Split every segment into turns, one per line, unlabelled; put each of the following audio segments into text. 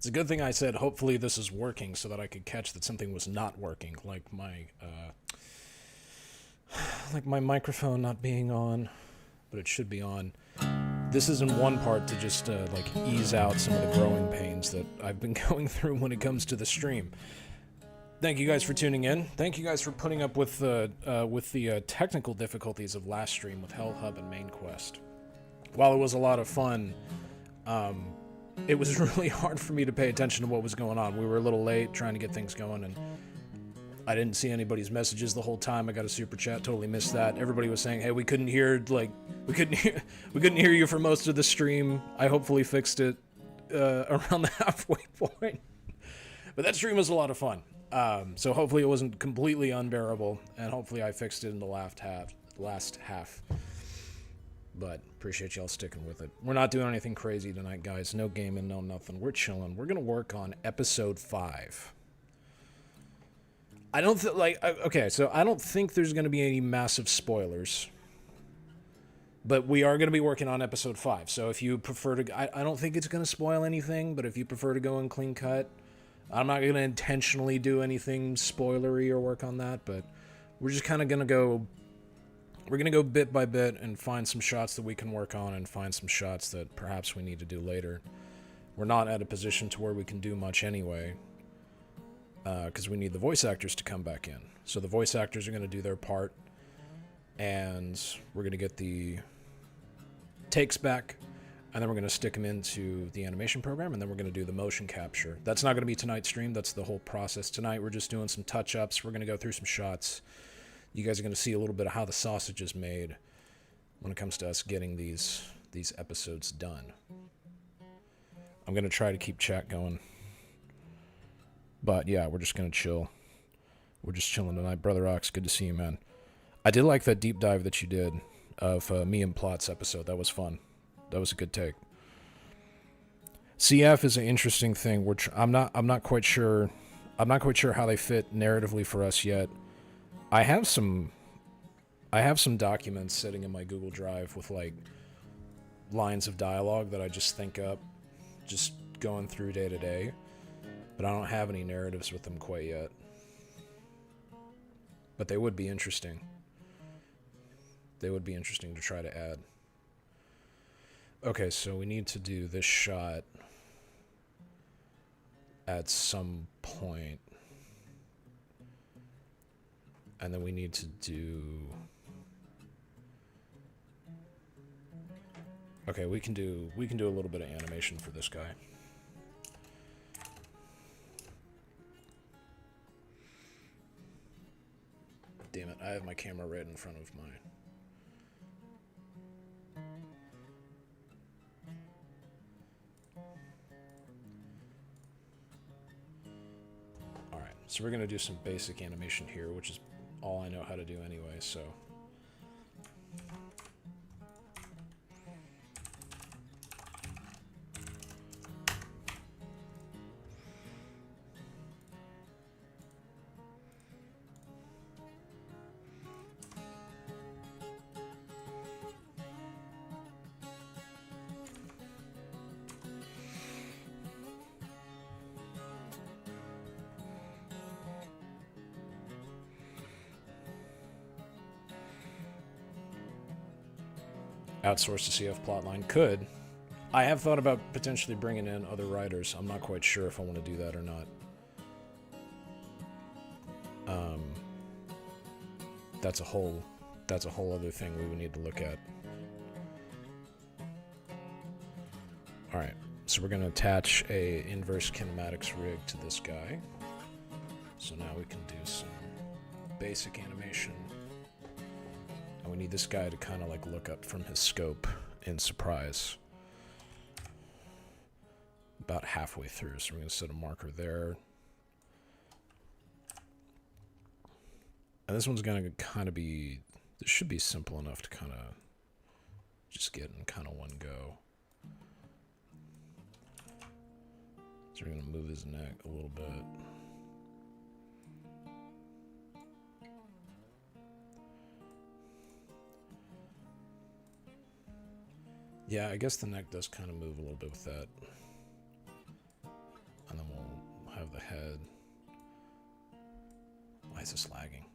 It's a good thing I said, hopefully this is working, so that I could catch that something was not working, like my microphone not being on, but it should be on. This is in one part to just like ease out some of the growing pains that I've been going through when it comes to the stream. Thank you guys for tuning in. Thank you guys for putting up with the technical difficulties of last stream with Hell Hub and Main Quest. While it was a lot of fun, it was really hard for me to pay attention to what was going on. We were a little late trying to get things going, and I didn't see anybody's messages the whole time. I got a super chat, totally missed that. Everybody was saying, "Hey, we couldn't hear you for most of the stream." I hopefully fixed it around the halfway point. But that stream was a lot of fun. So hopefully it wasn't completely unbearable, and hopefully I fixed it in the last half. But appreciate y'all sticking with it. We're not doing anything crazy tonight, guys. No gaming, no nothing. We're chilling. We're gonna work on episode 5. I don't okay, so I don't think there's gonna be any massive spoilers. But we are going to be working on episode 5. So if you prefer to... I don't think it's going to spoil anything, but if you prefer to go in clean cut, I'm not going to intentionally do anything spoilery or work on that, but we're just kind of going to go... We're going to go bit by bit and find some shots that we can work on and find some shots that perhaps we need to do later. We're not at a position to where we can do much anyway, because we need the voice actors to come back in. So the voice actors are going to do their part, and we're going to get the takes back, and then we're going to stick them into the animation program, and then we're going to do the motion capture. That's not going to be tonight's stream. That's the whole process. Tonight we're just doing some touch-ups. We're going to go through some shots. You guys are going to see a little bit of how the sausage is made when it comes to us getting these episodes done. I'm going to try to keep chat going. But yeah, we're just going to chill. We're just chilling tonight. Brother Ox, good to see you, man. I did like that deep dive that you did of me and Plot's episode. That was fun. That was a good take. CF is an interesting thing. I'm not quite sure. I'm not quite sure how they fit narratively for us yet. I have some documents sitting in my Google Drive with like lines of dialogue that I just think up, just going through day to day. But I don't have any narratives with them quite yet. But they would be interesting. They would be interesting to try to add. Okay, so we need to do this shot at some point. And then we need to do... Okay, we can do a little bit of animation for this guy. Damn it, I have my camera right in front of my... Alright, so we're going to do some basic animation here, which is all I know how to do anyway, so... Outsource the CF plotline. Could. I have thought about potentially bringing in other writers. I'm not quite sure if I want to do that or not. That's a whole other thing we would need to look at. Alright, so we're going to attach a inverse kinematics rig to this guy. So now we can do some basic animation. And we need this guy to kind of like look up from his scope in surprise. About halfway through, so we're going to set a marker there. And this one's going to kind of be... This should be simple enough to kind of just get in kind of one go. So we're going to move his neck a little bit. Yeah, I guess the neck does kind of move a little bit with that. have the head. Why is this lagging?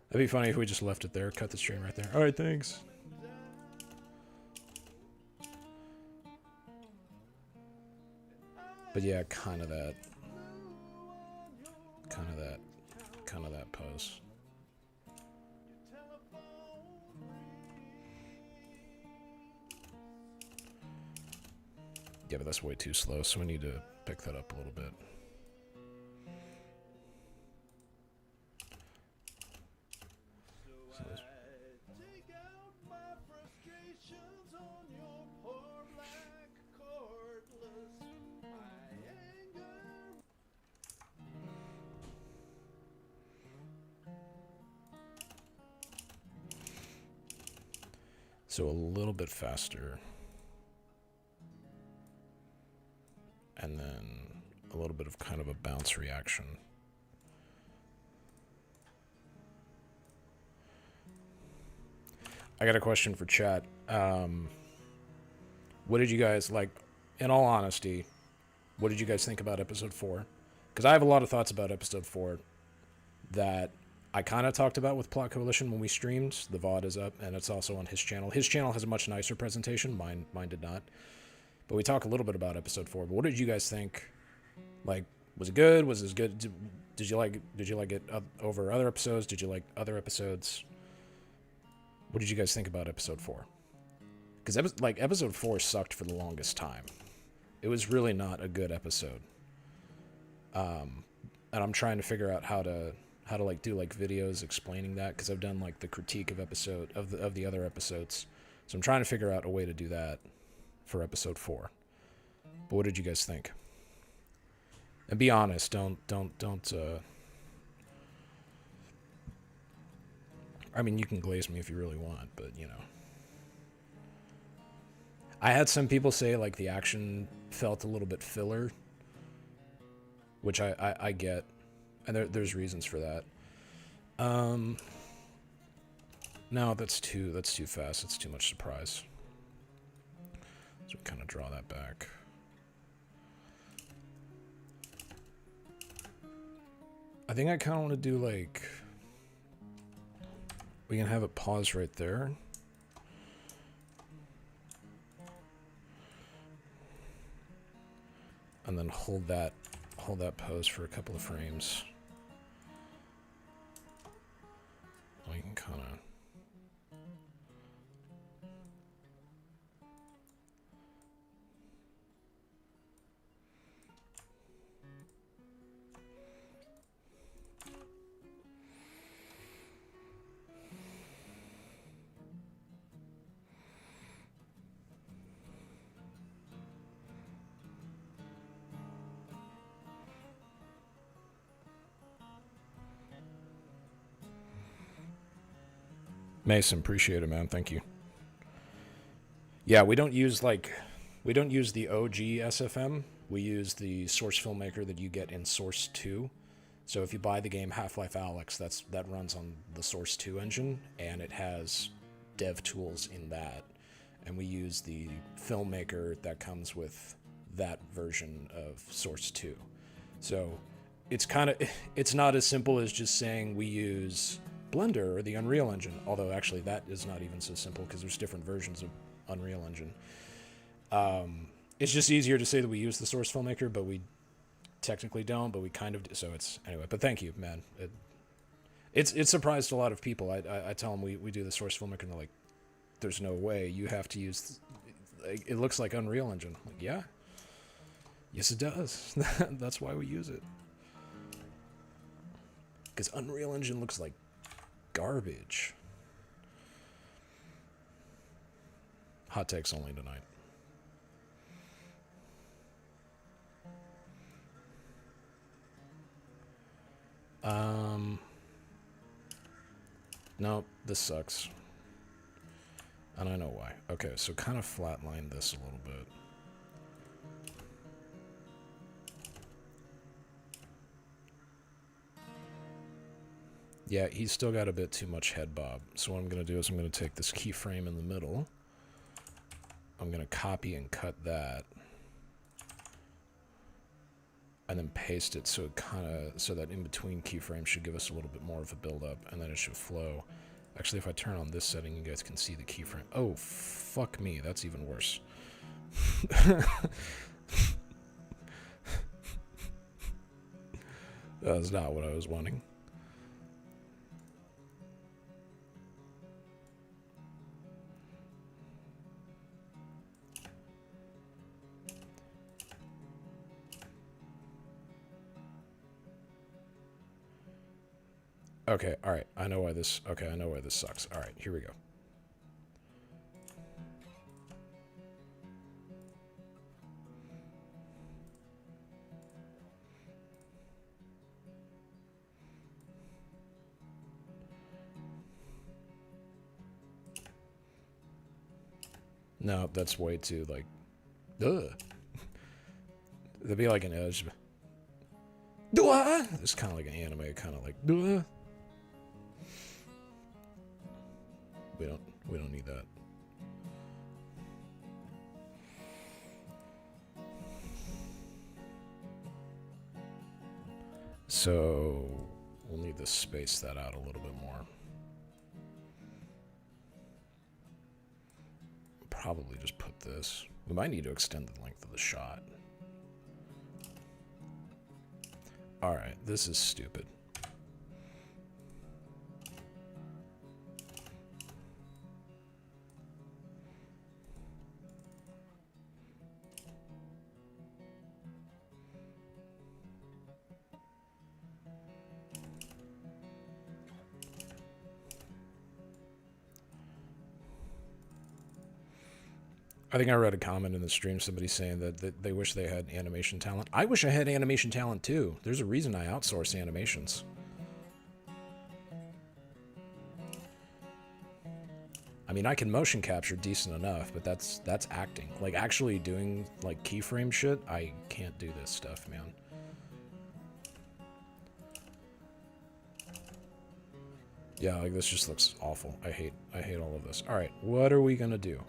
That'd be funny if we just left it there, cut the stream right there. Alright, thanks. But yeah, kind of that pose. Yeah, but that's way too slow, so we need to pick that up a little bit. So a little bit faster. And then a little bit of kind of a bounce reaction. I got a question for chat. What did you guys, like, in all honesty, what did you guys think about episode 4? Because I have a lot of thoughts about episode 4 that I kind of talked about with Plot Coalition when we streamed. The VOD is up, and it's also on his channel. His channel has a much nicer presentation. Mine did not. But we talk a little bit about episode 4. But what did you guys think? Like, was it good? Was it good? Did you like it over other episodes? Did you like other episodes? What did you guys think about episode 4? Because episode 4 sucked for the longest time. It was really not a good episode. And I'm trying to figure out how to like do like videos explaining that, because I've done like the critique of the other episodes. So I'm trying to figure out a way to do that for episode 4. But what did you guys think? And be honest, don't I mean, you can glaze me if you really want, but you know. I had some people say like the action felt a little bit filler, which I get, and there's reasons for that. No, that's too fast. It's too much surprise. So we kind of draw that back. I think I kind of want to do like, we can have it pause right there. And then hold that pose for a couple of frames. We can kind of Mason, appreciate it, man. Thank you. Yeah, we don't use the OG SFM. We use the Source Filmmaker that you get in Source 2. So if you buy the game Half-Life Alyx, that runs on the Source 2 engine, and it has dev tools in that. And we use the Filmmaker that comes with that version of Source 2. So it's not as simple as just saying we use Blender or the Unreal Engine, although actually that is not even so simple because there's different versions of Unreal Engine. It's just easier to say that we use the Source Filmmaker, but we technically don't, but we kind of do. So it's, anyway, but thank you, man. It surprised a lot of people. I tell them we do the Source Filmmaker, and they're like, there's no way, you have to use, it looks like Unreal Engine. I'm like, yeah. Yes, it does. That's why we use it. Because Unreal Engine looks like garbage. Hot takes only tonight. No, this sucks. And I know why. Okay, so kind of flatline this a little bit. Yeah, he's still got a bit too much head bob. So what I'm going to do is I'm going to take this keyframe in the middle. I'm going to copy and cut that. And then paste it so it so that in between keyframes should give us a little bit more of a build up, and then it should flow. Actually, if I turn on this setting, you guys can see the keyframe. Oh, fuck me, that's even worse. That's not what I was wanting. Okay, alright, I know why this sucks. Alright, here we go. No, that's way too, like, ugh. That'd be like an edge. It's kind of like an anime, kind of like, duh. We don't need that. So we'll need to space that out a little bit more. Probably just put this. We might need to extend the length of the shot. Alright, this is stupid. I think I read a comment in the stream, somebody saying that they wish they had animation talent. I wish I had animation talent too. There's a reason I outsource animations. I mean, I can motion capture decent enough, but that's acting. Like, actually doing, like, keyframe shit, I can't do this stuff, man. Yeah, like, this just looks awful. I hate all of this. Alright, what are we gonna do?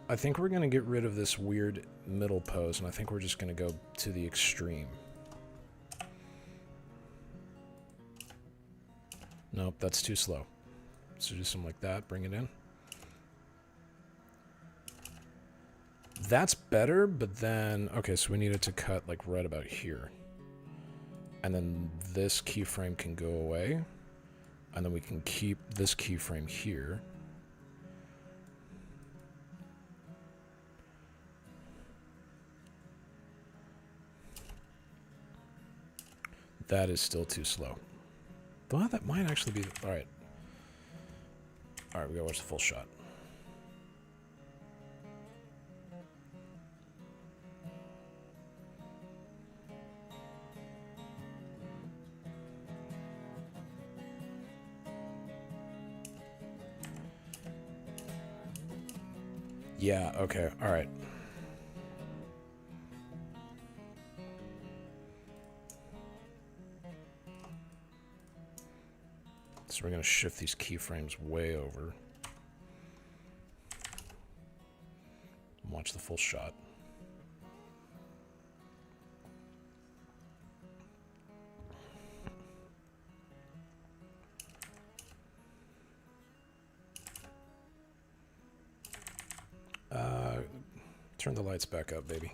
I think we're going to get rid of this weird middle pose, and I think we're just going to go to the extreme. Nope, that's too slow. So do something like that, bring it in. That's better, but then... Okay, so we need it to cut, like, right about here. And then this keyframe can go away. And then we can keep this keyframe here. That is still too slow. Well, that might actually be... Alright. Alright, we gotta watch the full shot. Yeah, okay, alright. So we're going to shift these keyframes way over. Watch the full shot. Turn the lights back up, baby.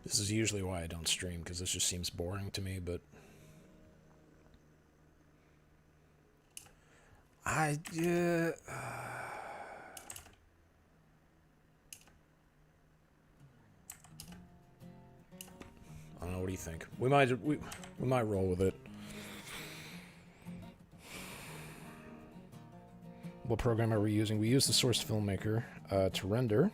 This is usually why I don't stream, because this just seems boring to me, but... I don't know, what do you think? We might roll with it. What program are we using? We use the Source Filmmaker to render.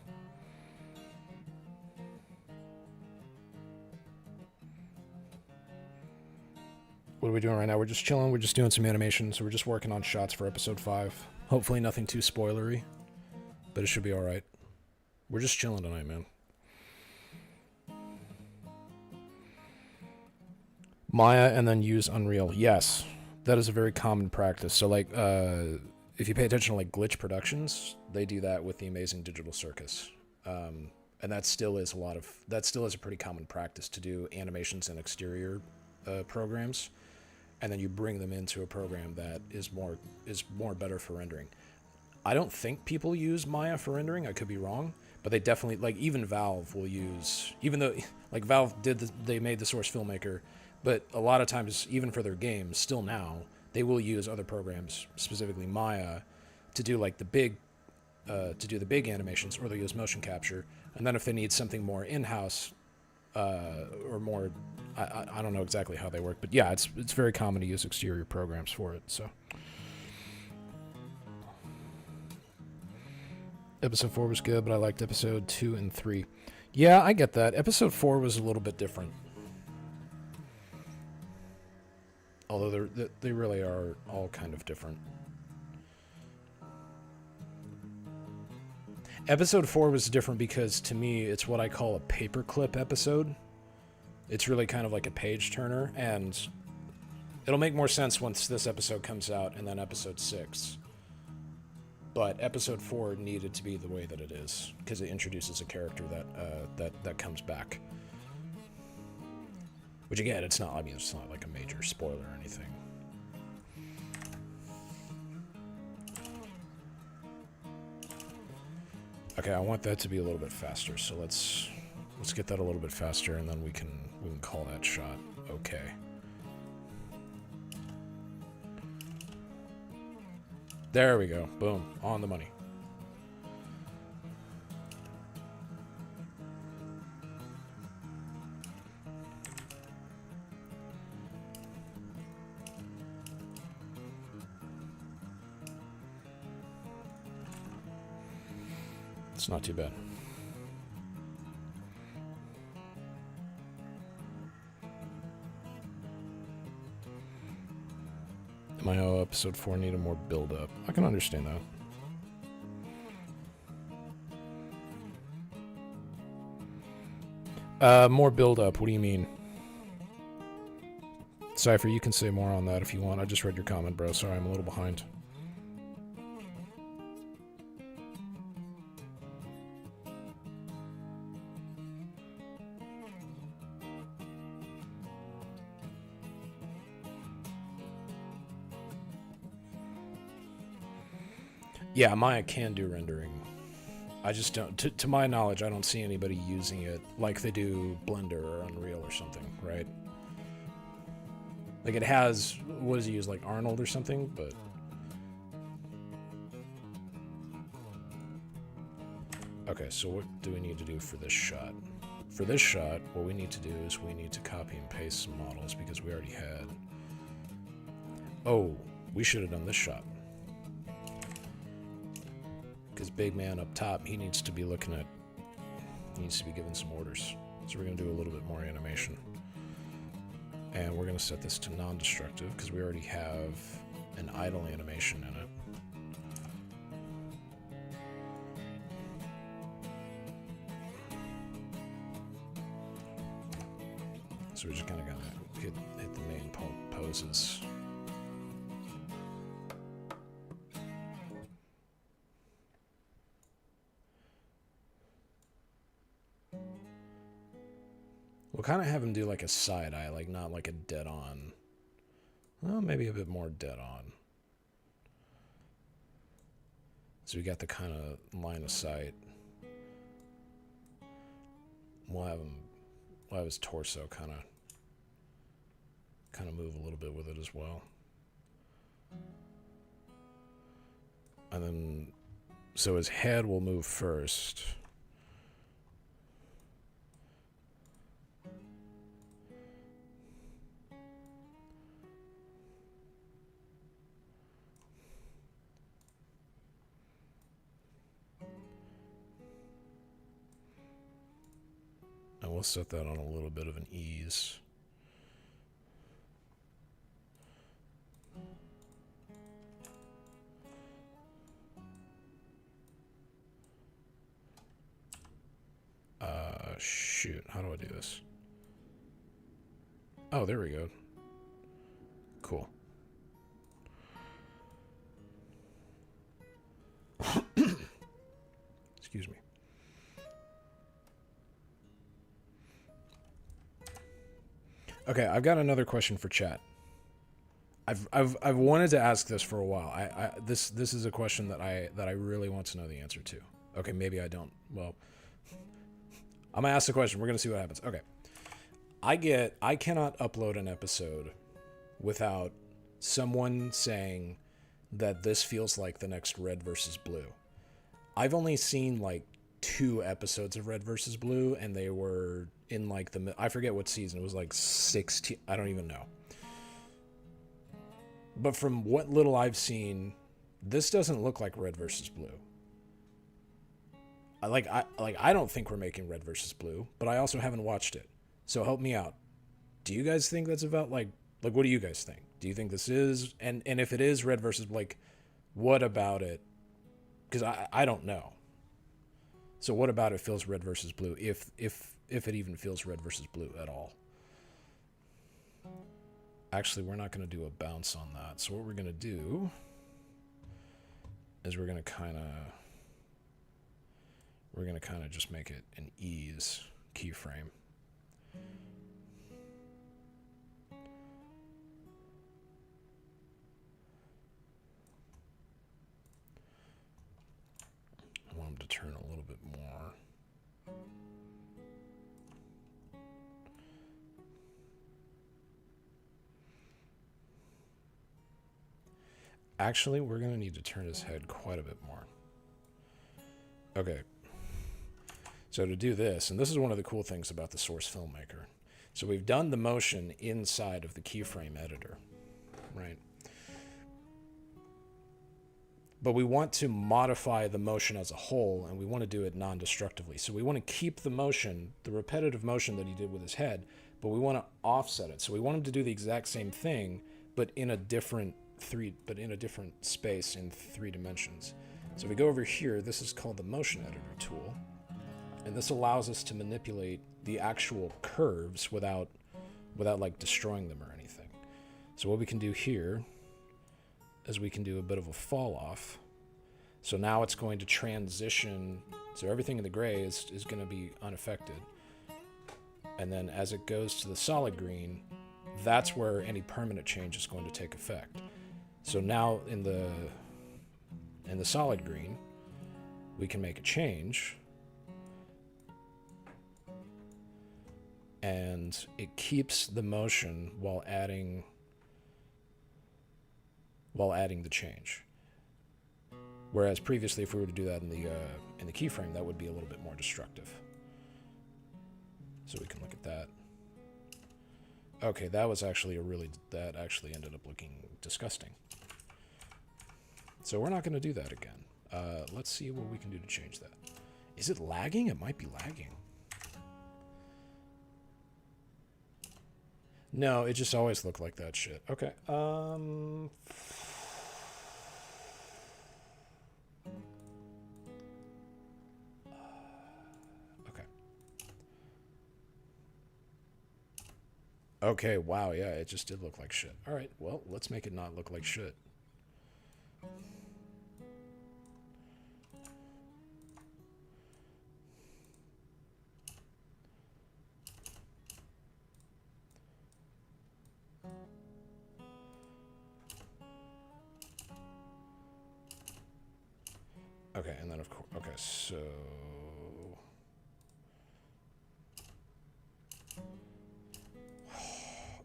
What are we doing right now? We're just chilling. We're just doing some animation. So we're just working on shots for episode 5. Hopefully nothing too spoilery, but it should be all right. We're just chilling tonight, man. Maya and then use Unreal. Yes, that is a very common practice. So like, if you pay attention to like Glitch Productions, they do that with the Amazing Digital Circus. And that still is a pretty common practice to do animations in exterior programs, and then you bring them into a program that is more better for rendering. I don't think people use Maya for rendering. I could be wrong, but they definitely, like, even Valve will use, even though like Valve they made the Source Filmmaker, but a lot of times even for their games still now they will use other programs, specifically Maya, to do like the big animations, or they'll use motion capture. And then if they need something more in-house, or more, I don't know exactly how they work, but yeah, it's very common to use exterior programs for it. So, episode 4 was good, but I liked episode 2 and 3. Yeah, I get that. Episode 4 was a little bit different, although they really are all kind of different. Episode 4 was different because, to me, it's what I call a paperclip episode. It's really kind of like a page turner, and it'll make more sense once this episode comes out and then episode 6. But episode 4 needed to be the way that it is, because it introduces a character that comes back. Which, again, it's not like a major spoiler or anything. Okay, I want that to be a little bit faster, so let's get that a little bit faster, and then we can call that shot okay. There we go. Boom. On the money. It's not too bad. My episode 4 needed more build-up. I can understand that. More build-up. What do you mean? Cypher, you can say more on that if you want. I just read your comment, bro. Sorry, I'm a little behind. Yeah, Maya can do rendering. I just don't, to my knowledge, I don't see anybody using it like they do Blender or Unreal or something, right? Like it has, what does he use, like Arnold or something, but... Okay, so what do we need to do for this shot? For this shot, what we need to do is we need to copy and paste some models because we already had... Oh, we should have done this shot. Because big man up top, he needs to be looking at... He needs to be given some orders. So we're going to do a little bit more animation. And we're going to set this to non-destructive because we already have an idle animation in it. So we're just kind of going to hit the main poses. We'll kind of have him do like a side eye, like not like a dead on. Well, maybe a bit more dead on. So we got the kind of line of sight. We'll have his torso kind of move a little bit with it as well. And then, so his head will move first. And we'll set that on a little bit of an ease. How do I do this? Oh, there we go. Cool. Excuse me. Okay, I've got another question for chat. I've wanted to ask this for a while. This is a question that I really want to know the answer to. Okay, maybe I don't. Well, I'm gonna ask the question. We're gonna see what happens. Okay. I cannot upload an episode without someone saying that this feels like the next Red versus Blue. I've only seen like 2 episodes of Red versus Blue, and they were in like I forget what season. It was like 16. I don't even know. But from what little I've seen, this doesn't look like Red versus Blue. I don't think we're making Red versus Blue, but I also haven't watched it. So help me out. Do you guys think that's about like what do you guys think? Do you think this is and if it is Red versus like what about it? Because I don't know. So what about it feels Red versus Blue if it even feels Red versus Blue at all? Actually, we're not going to do a bounce on that. So what we're going to do is we're going to kind of just make it an ease keyframe. I want them to turn a little bit more. Actually, we're going to need to turn his head quite a bit more. Okay. So to do this, and this is one of the cool things about the Source Filmmaker. So we've done the motion inside of the keyframe editor, right? But we want to modify the motion as a whole, and we want to do it non-destructively. So we want to keep the motion, the repetitive motion that he did with his head, but we want to offset it. So we want him to do the exact same thing, but in a different space in 3 dimensions. So if we go over here, this is called the motion editor tool. And this allows us to manipulate the actual curves without like destroying them or anything. So what we can do here is we can do a bit of a fall off. So now it's going to transition. So everything in the gray is going to be unaffected. And then as it goes to the solid green, that's where any permanent change is going to take effect. So now in the solid green, we can make a change, and it keeps the motion while adding the change. Whereas previously, if we were to do that in the keyframe, that would be a little bit more destructive. So we can look at that. Okay, that actually ended up looking disgusting. So we're not going to do that again. Let's see what we can do to change that. Is it lagging? It might be lagging. No, it just always looked like that shit. Okay. Okay. Okay, wow, yeah, it just did look like shit. All right, well, let's make it not look like shit. Okay, and then of course, okay, so...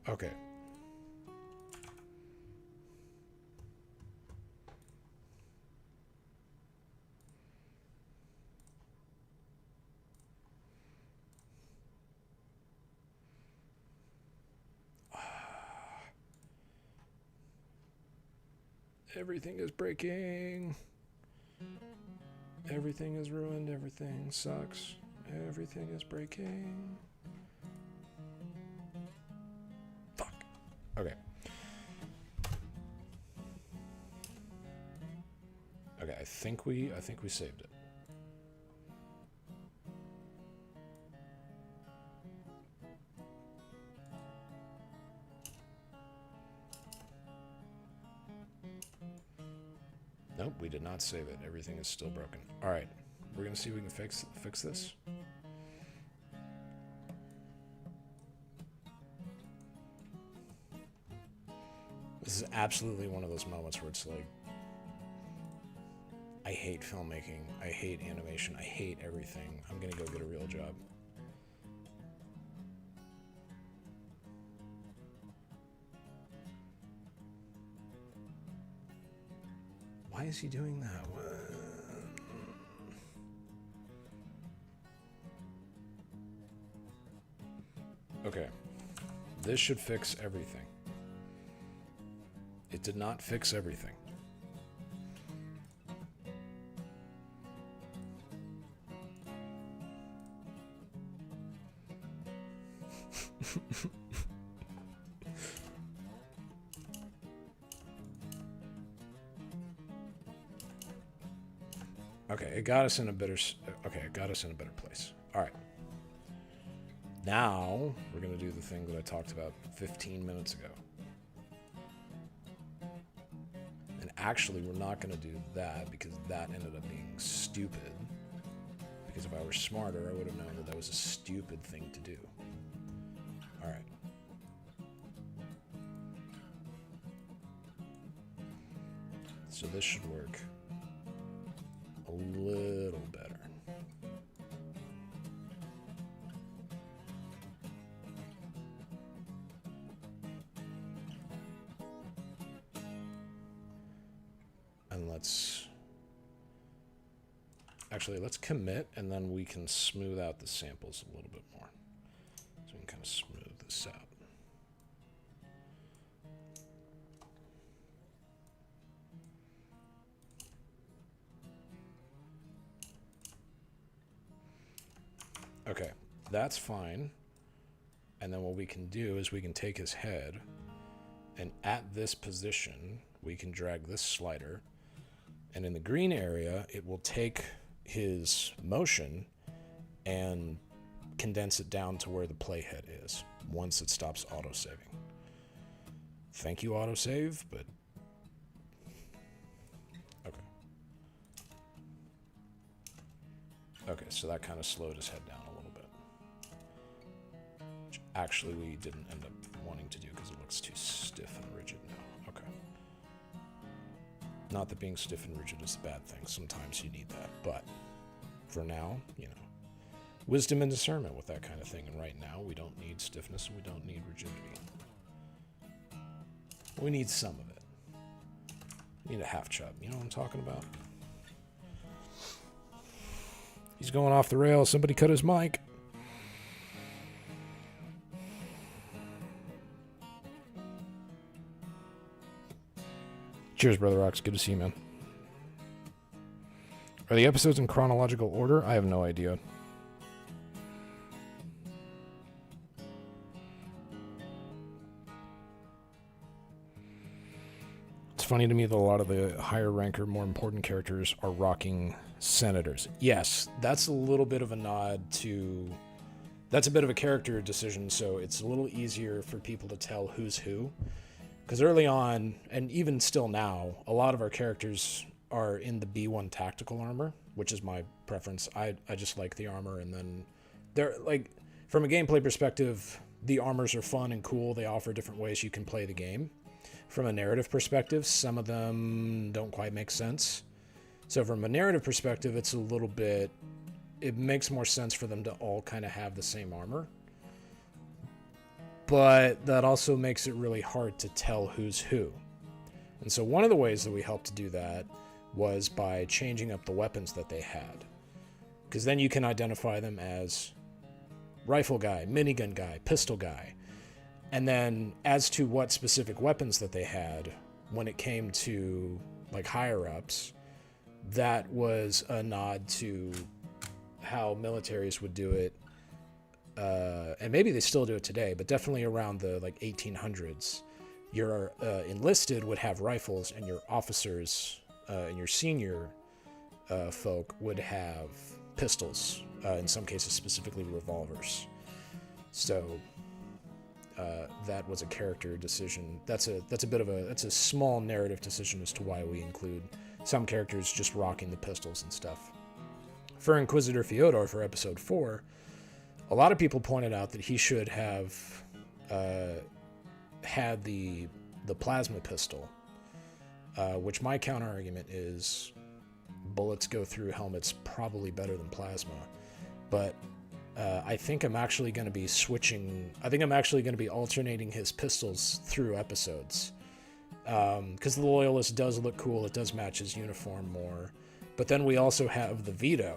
Okay. Everything is breaking. Everything is ruined. Everything sucks. Everything is breaking. Fuck. Okay. Okay, I think we saved it. Nope, we did not save it. Everything is still broken. All right, we're gonna see if we can fix this. This is absolutely one of those moments where it's like, I hate filmmaking, I hate animation, I hate everything. I'm gonna go get a real job. Why is he doing that? Okay, this should fix everything. It did not fix everything. Okay, it got us in a better. Okay, it got us in a better place. All right. Now we're gonna do the thing that I talked about 15 minutes ago. And actually, we're not gonna do that because that ended up being stupid. Because if I were smarter, I would have known that that was a stupid thing to do. All right. So this should work a little better. And let's commit, and then we can smooth out the samples a little bit more. So we can kind of smooth this out. Okay, that's fine. And then what we can do is we can take his head, and at this position, we can drag this slider, and in the green area, it will take his motion and condense it down to where the playhead is once it stops autosaving. Thank you, autosave, but okay. Okay, so that kind of slowed his head down a little bit. Which actually we didn't end up wanting to do because it looks too stiff and rigid now. Okay. Not that being stiff and rigid is a bad thing. Sometimes you need that. But for now, you know, wisdom and discernment with that kind of thing. And right now, we don't need stiffness and we don't need rigidity. We need some of it. We need a half chub. You know what I'm talking about? He's going off the rails. Somebody cut his mic. Cheers, Brother Rocks. Good to see you, man. Are the episodes in chronological order? I have no idea. It's funny to me that a lot of the higher ranker, more important characters are rocking senators. Yes, that's a little bit of a nod to... That's a bit of a character decision, so it's a little easier for people to tell who's who. Because early on, and even still now, a lot of our characters are in the B1 tactical armor, which is my preference. I just like the armor, and then they're like, from a gameplay perspective, the armors are fun and cool. They offer different ways you can play the game. From a narrative perspective, some of them don't quite make sense. So from a narrative perspective, it's a little bit, it makes more sense for them to all kind of have the same armor. But that also makes it really hard to tell who's who. And so one of the ways that we helped to do that was by changing up the weapons that they had. Because then you can identify them as rifle guy, minigun guy, pistol guy. And then as to what specific weapons that they had, when it came to like higher ups, that was a nod to how militaries would do it. And maybe they still do it today, but definitely around the like 1800s, your enlisted would have rifles, and your officers and your senior folk would have pistols. In some cases, specifically revolvers. So that was a character decision. That's a bit of a small narrative decision as to why we include some characters just rocking the pistols and stuff. For Inquisitor Fyodor for episode 4, a lot of people pointed out that he should have had the plasma pistol, which my counter argument is bullets go through helmets probably better than plasma. But I think I'm actually going to be switching. I think I'm actually going to be alternating his pistols through episodes. Because the Loyalist does look cool. It does match his uniform more. But then we also have the Vito.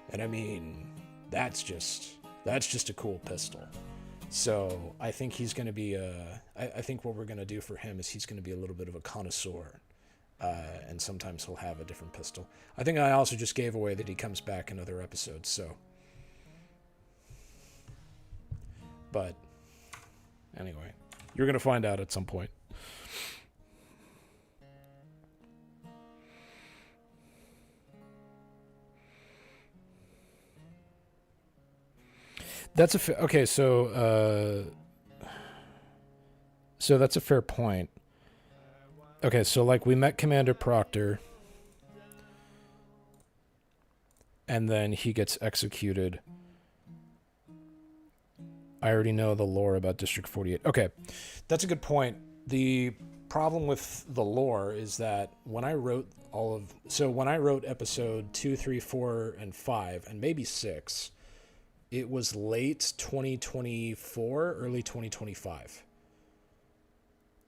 And I mean, that's just a cool pistol. So I think he's going to be I think what we're going to do for him is he's going to be a little bit of a connoisseur. And sometimes he'll have a different pistol. I think I also just gave away that he comes back in other episodes, so. But anyway, you're going to find out at some point. That's okay. So that's a fair point. Okay, so like we met Commander Proctor, and then he gets executed. I already know the lore about District 48. Okay, that's a good point. The problem with the lore is that when I wrote episode 2, 3, 4, and 5, and maybe 6, it was late 2024, early 2025.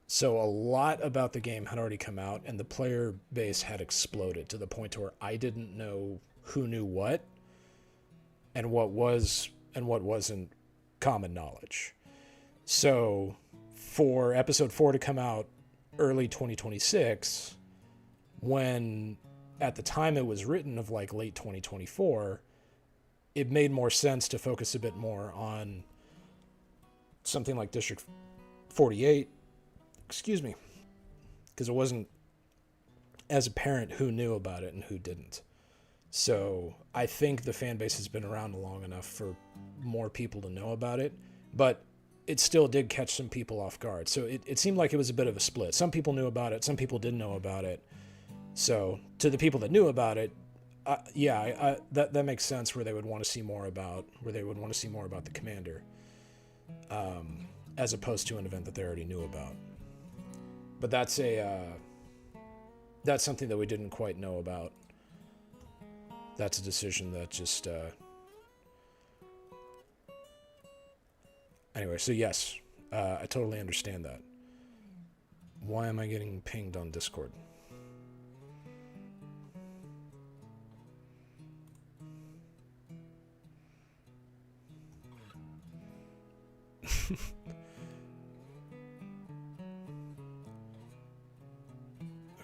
So a lot about the game had already come out, and the player base had exploded to the point to where I didn't know who knew what, and what was and what wasn't common knowledge. So for episode 4 to come out early 2026, when at the time it was written of like late 2024, it made more sense to focus a bit more on something like District 48. Excuse me, because it wasn't as apparent who knew about it and who didn't. So I think the fan base has been around long enough for more people to know about it, but it still did catch some people off guard. So it seemed like it was a bit of a split. Some people knew about it, some people didn't know about it. So to the people that knew about it, that makes sense where they would want to see more about the commander, as opposed to an event that they already knew about. But that's something that we didn't quite know about. That's a decision that just... Anyway, so yes, I totally understand that. Why am I getting pinged on Discord?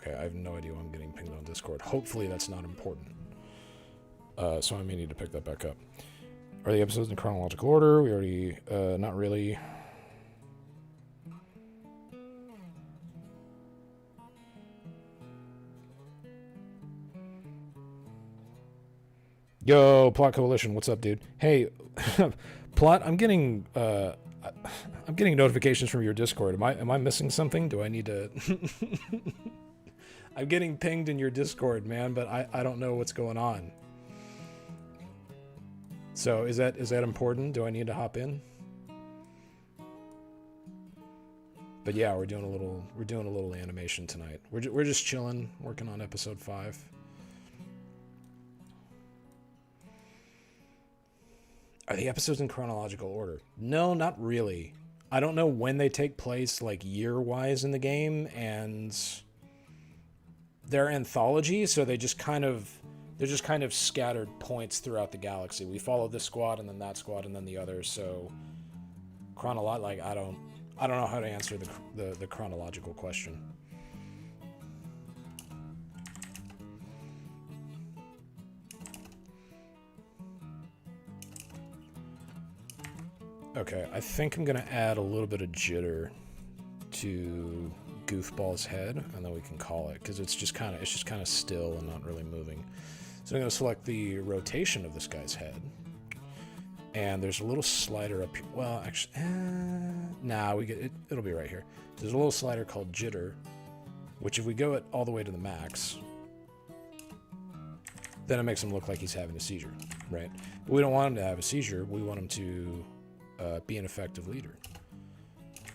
Okay, I have no idea why I'm getting pinged on Discord. Hopefully that's not important. So I may need to pick that back up. Are the episodes in chronological order? We already... not really. Yo, Plot Coalition, what's up, dude? Hey, Plot, I'm getting notifications from your Discord. Am I missing something? Do I need to... I'm getting pinged in your Discord, man, but I don't know what's going on. So is that important? Do I need to hop in? But yeah, we're doing a little animation tonight. We're just chilling, working on episode 5. Are the episodes in chronological order? No, not really. I don't know when they take place, like year-wise in the game, and they're anthologies, so they're just kind of scattered points throughout the galaxy. We follow this squad and then that squad and then the other. So I don't know how to answer the chronological question. Okay, I think I'm gonna add a little bit of jitter to Goofball's head, and then we can call it, because it's just kind of still and not really moving. So I'm going to select the rotation of this guy's head, and there's a little slider up here. Well, actually, it'll be right here. There's a little slider called jitter, which if we go it all the way to the max, then it makes him look like he's having a seizure, right? But we don't want him to have a seizure. We want him to be an effective leader.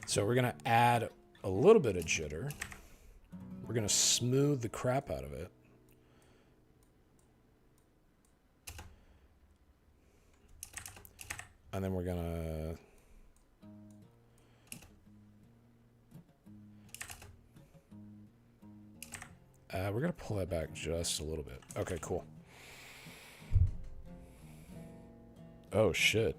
So we're going to add a little bit of jitter. We're going to smooth the crap out of it. And then we're going to pull that back just a little bit. Okay, cool. Oh, shit.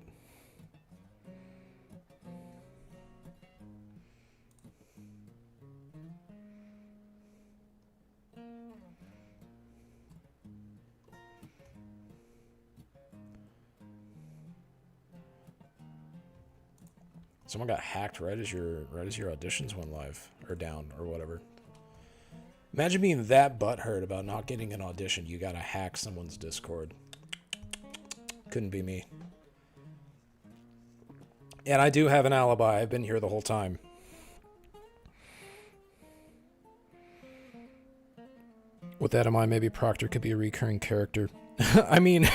Someone got hacked right as your auditions went live or down or whatever. Imagine being that butthurt about not getting an audition. You gotta hack someone's Discord. Couldn't be me. And I do have an alibi. I've been here the whole time. With that in mind, maybe Proctor could be a recurring character. I mean...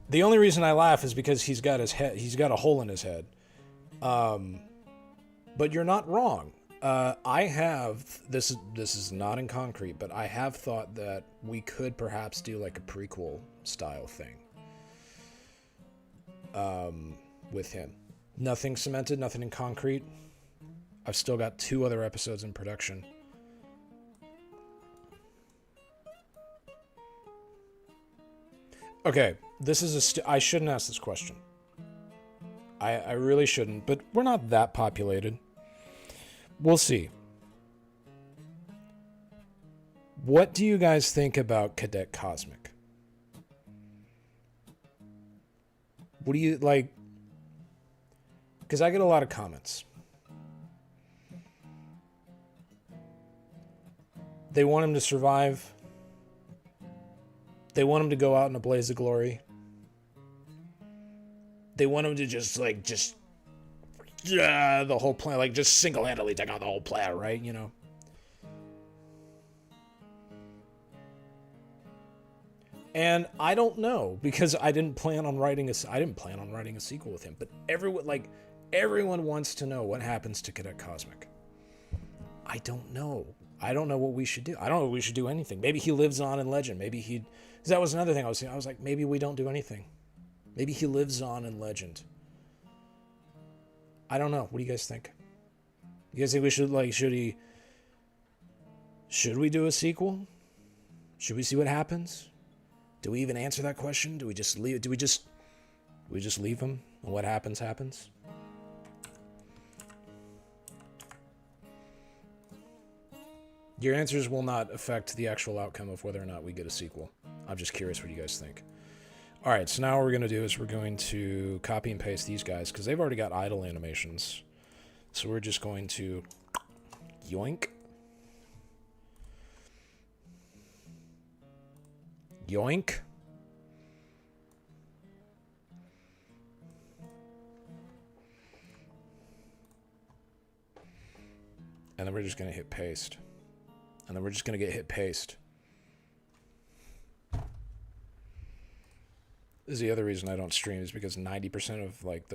The only reason I laugh is because he's got a hole in his head. But you're not wrong. I have this is not in concrete, but I have thought that we could perhaps do like a prequel style thing. With him. Nothing cemented, nothing in concrete. I've still got 2 other episodes in production. Okay, this is I shouldn't ask this question. I really shouldn't, but we're not that populated. We'll see. What do you guys think about Cadet Cosmic? What do you, like... Because I get a lot of comments. They want him to survive. They want him to go out in a blaze of glory. They want him to the whole plan, like just single-handedly take out the whole plan, right? You know. And I don't know because I didn't plan on writing a sequel with him. But everyone wants to know what happens to Cadet Cosmic. I don't know. I don't know what we should do. I don't know if we should do anything. Maybe he lives on in legend. Maybe he... Because that was another thing I was saying. I was like, maybe we don't do anything. Maybe he lives on in legend. I don't know. What do you guys think? You guys think we should, like, should we do a sequel? Should we see what happens? Do we even answer that question? Do we just leave him? And what happens, happens? Your answers will not affect the actual outcome of whether or not we get a sequel. I'm just curious what you guys think. All right, so now what we're going to do is we're going to copy and paste these guys because they've already got idle animations. So we're just going to yoink. Yoink. And then we're just going to hit paste. And then we're just going to get hit paste. This is the other reason I don't stream is because 90% of like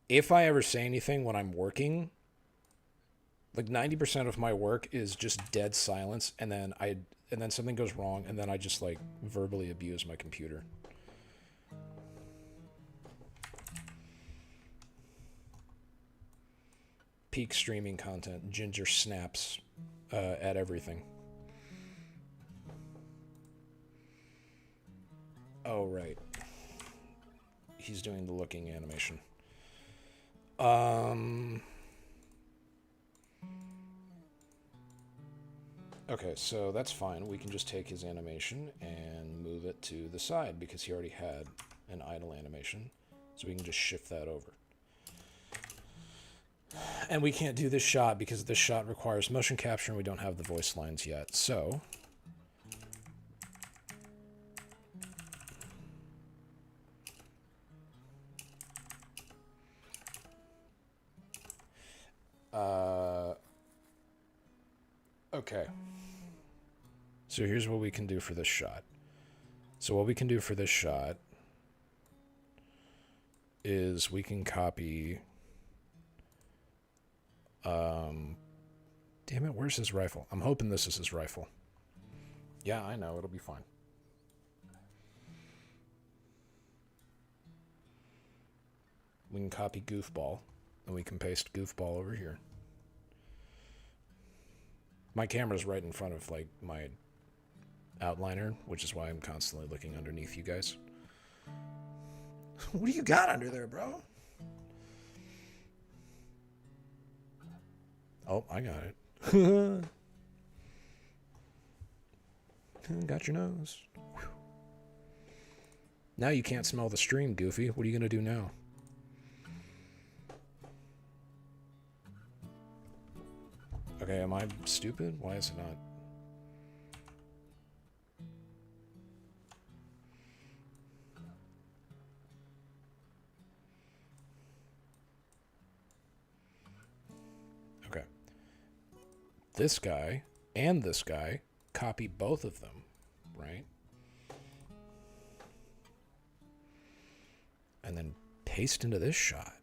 if I ever say anything when I'm working, like 90% of my work is just dead silence, and then something goes wrong, and then I just like verbally abuse my computer. Peak streaming content. Ginger snaps at everything. Oh, right. He's doing the looking animation. Okay, so that's fine. We can just take his animation and move it to the side because he already had an idle animation. So we can just shift that over. And we can't do this shot because this shot requires motion capture and we don't have the voice lines yet. So Okay. So here's what we can do for this shot. So what we can do for this shot is we can copy... damn it, where's his rifle? I'm hoping this is his rifle. Yeah, I know, it'll be fine. We can copy Goofball, and we can paste Goofball over here. My camera's right in front of, like, my outliner, which is why I'm constantly looking underneath you guys. What do you got under there, bro? Oh, I got it. Got your nose. Whew. Now you can't smell the stream, Goofy. What are you going to do now? Okay, am I stupid? Why is it not? Okay. This guy and this guy, copy both of them, right? And then paste into this shot.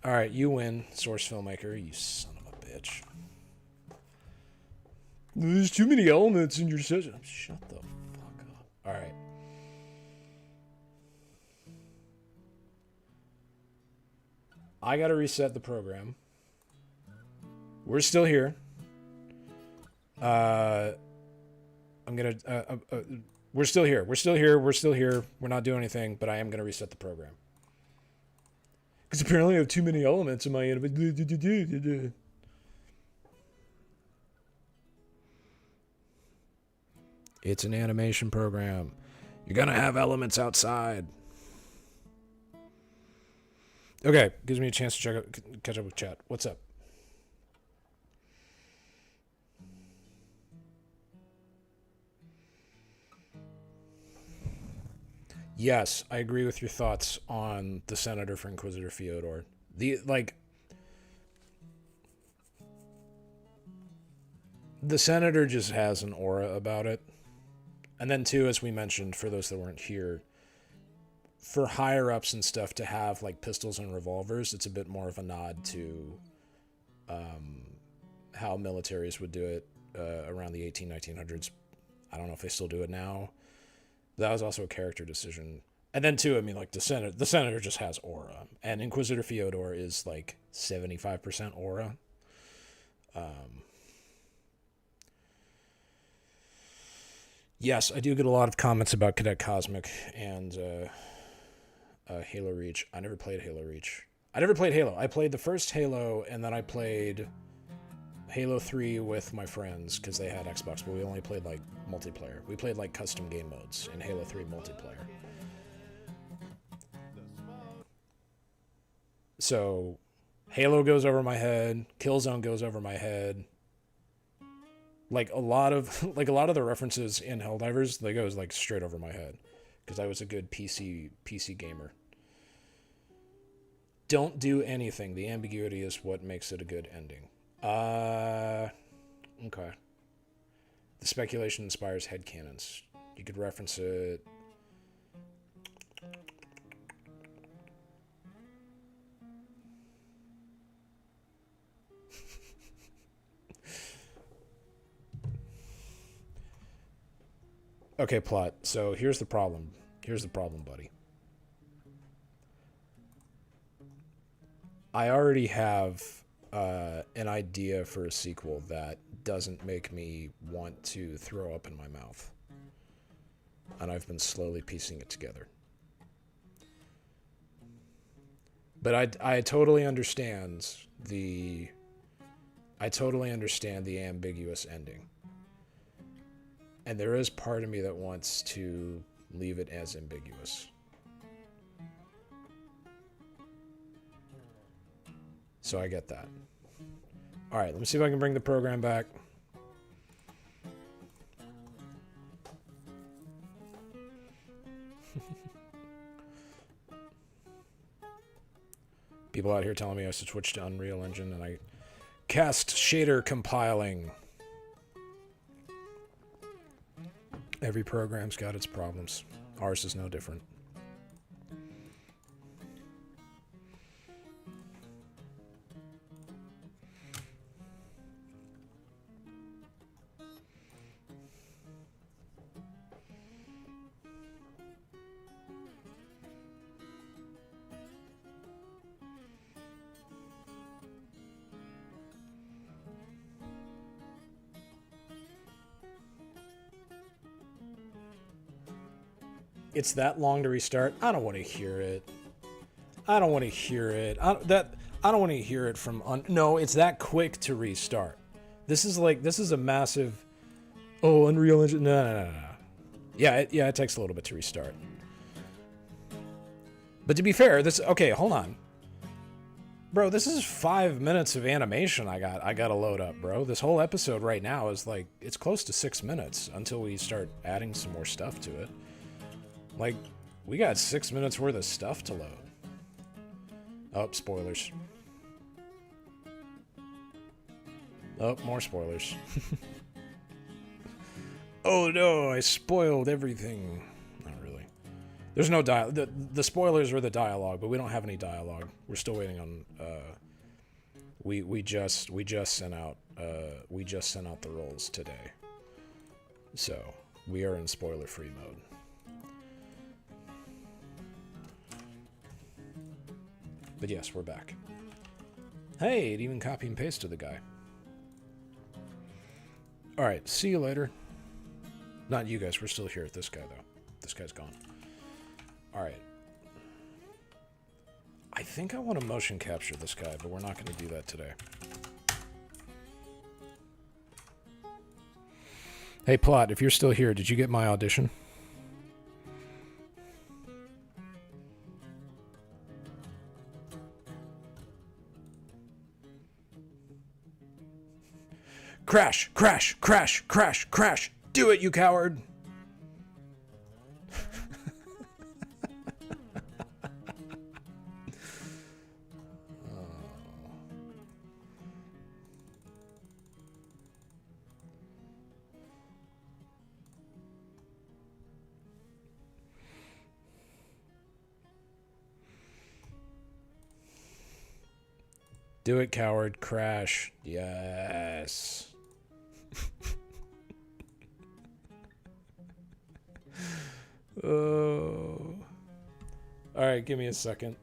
All right, you win, source filmmaker, you son of a bitch. There's too many elements in your session. Shut the fuck up. All right. I gotta reset the program. We're still here. I'm gonna. We're still here. We're still here. We're still here. We're not doing anything, but I am gonna reset the program. Because apparently I have too many elements in my end. It's an animation program. You're gonna have elements outside. Okay, gives me a chance to catch up with chat. What's up? Yes, I agree with your thoughts on the senator for Inquisitor Fyodor. The senator just has an aura about it. And then too, as we mentioned, for those that weren't here, for higher ups and stuff to have like pistols and revolvers, it's a bit more of a nod to how militaries would do it around the 1900s. I don't know if they still do it now. That was also a character decision. And then too, I mean, like the senator just has aura, and Inquisitor Fyodor is like 75% aura. Yes, I do get a lot of comments about Cadet Cosmic and Halo Reach. I never played Halo Reach. I never played Halo. I played the first Halo, and then I played Halo 3 with my friends because they had Xbox, but we only played like multiplayer. We played like custom game modes in Halo 3 multiplayer. So Halo goes over my head, Killzone goes over my head. Like a lot of the references in Helldivers, they goes like straight over my head because I was a good PC gamer. Don't do anything. The ambiguity is what makes it a good ending. Okay. The speculation inspires headcanons. You could reference it. Okay, plot. So here's the problem. Here's the problem, buddy. I already have an idea for a sequel that doesn't make me want to throw up in my mouth. And I've been slowly piecing it together. But I totally understand the ambiguous ending. And there is part of me that wants to leave it as ambiguous. So I get that. All right, let me see if I can bring the program back. People out here telling me I should switch to Unreal Engine, and I cast shader compiling. Every program's got its problems. Ours is no different. It's that long to restart. I don't want to hear it. I don't want to hear it. I don't want to hear it from. No, it's that quick to restart. This is a massive. Oh, Unreal Engine. No. Yeah, it takes a little bit to restart. But to be fair, okay. Hold on, bro. This is 5 minutes of animation. I got to load up, bro. This whole episode right now is like it's close to 6 minutes until we start adding some more stuff to it. Like, we got 6 minutes worth of stuff to load. Oh, spoilers. Oh, more spoilers. Oh no, I spoiled everything. Not really. There's no dialogue. The spoilers are the dialogue, but we don't have any dialogue. We're still waiting on. We just sent out the rolls today, so we are in spoiler-free mode. But yes, we're back. Hey, it even copy and pasted the guy. Alright, see you later. Not you guys, we're still here. This guy, though. This guy's gone. Alright. I think I want to motion capture this guy, but we're not going to do that today. Hey, Plot, if you're still here, did you get my audition? Crash, crash, crash, crash, crash. Do it, you coward. Do it, coward. Crash. Yes. Oh. All right, give me a second.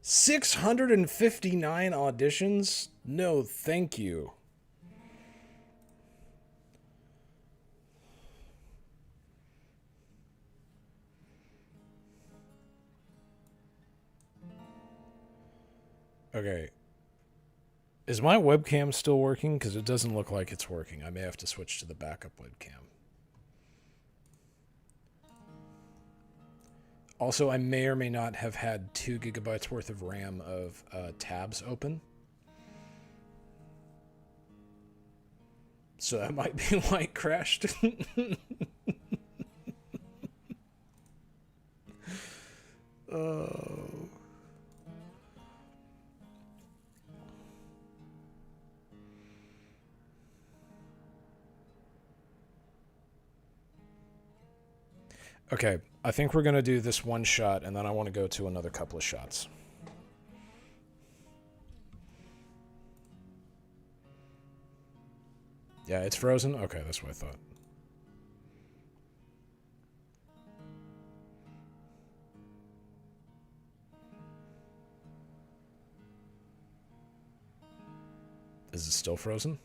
$659 auditions? No, thank you. Okay. Is my webcam still working? Because it doesn't look like it's working. I may have to switch to the backup webcam. Also, I may or may not have had 2 gigabytes worth of RAM of tabs open. So that might be why it crashed. Oh. Okay, I think we're going to do this one shot, and then I want to go to another couple of shots. Yeah, it's frozen? Okay, that's what I thought. Is it still frozen?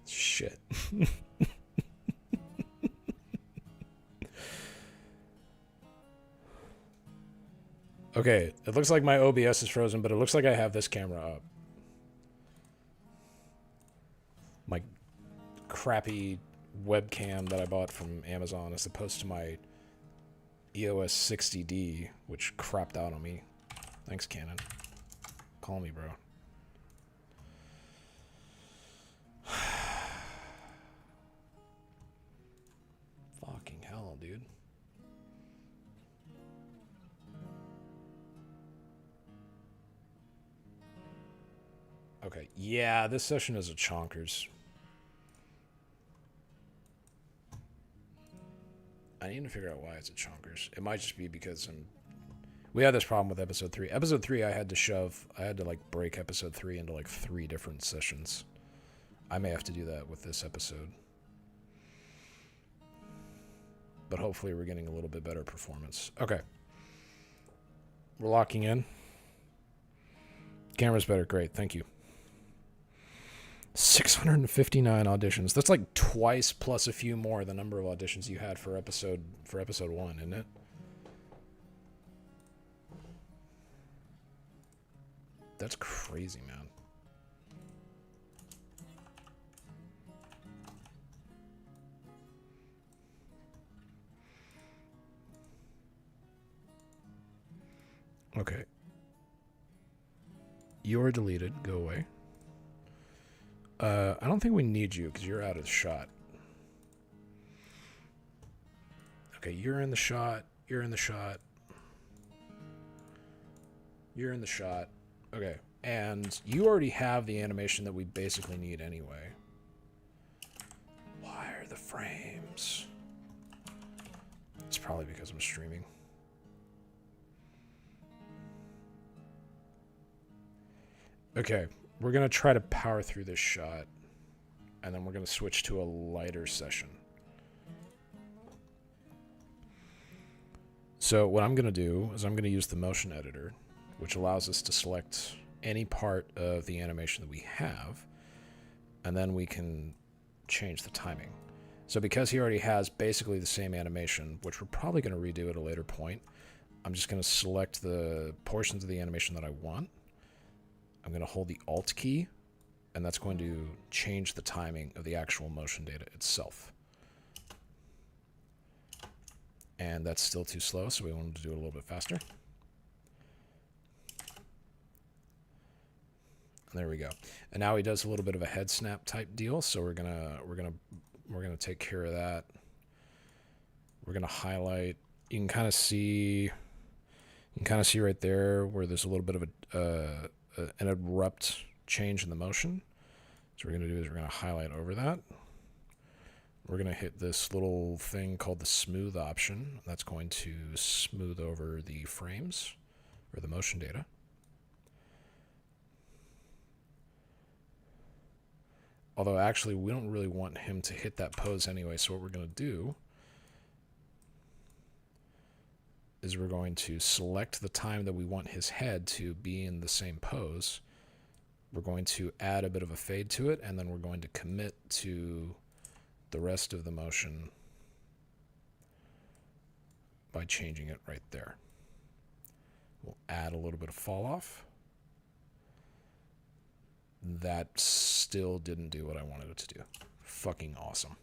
Shit. Okay, it looks like my OBS is frozen, but it looks like I have this camera up. My crappy webcam that I bought from Amazon as opposed to my EOS 60D, which crapped out on me. Thanks, Canon. Call me, bro. Fucking hell, dude. Okay, yeah, this session is a chonkers. I need to figure out why it's a chonkers. It might just be because we had this problem with episode 3. Episode 3, I had to like break episode 3 into like 3 different sessions. I may have to do that with this episode. But hopefully we're getting a little bit better performance. Okay. We're locking in. Camera's better. Great. Thank you. 659 auditions. That's like twice plus a few more the number of auditions you had for episode 1, isn't it? That's crazy, man. Okay. You're deleted. Go away. I don't think we need you because you're out of the shot. Okay, you're in the shot. You're in the shot. You're in the shot. Okay, and you already have the animation that we basically need anyway. Why are the frames? It's probably because I'm streaming. Okay, we're going to try to power through this shot, and then we're going to switch to a lighter session. So what I'm going to do is I'm going to use the motion editor, which allows us to select any part of the animation that we have, and then we can change the timing. So because he already has basically the same animation, which we're probably going to redo at a later point, I'm just going to select the portions of the animation that I want. I'm going to hold the Alt key, and that's going to change the timing of the actual motion data itself. And that's still too slow, so we wanted to do it a little bit faster. And there we go. And now he does a little bit of a head snap type deal, so we're gonna take care of that. We're gonna highlight. You can kind of see right there where there's a little bit of an abrupt change in the motion. So what we're going to do is we're going to highlight over that. We're going to hit this little thing called the smooth option. That's going to smooth over the frames or the motion data. Although actually we don't really want him to hit that pose anyway, so what we're going to do is we're going to select the time that we want his head to be in the same pose. We're going to add a bit of a fade to it, and then we're going to commit to the rest of the motion by changing it right there. We'll add a little bit of fall off. That still didn't do what I wanted it to do. Fucking awesome.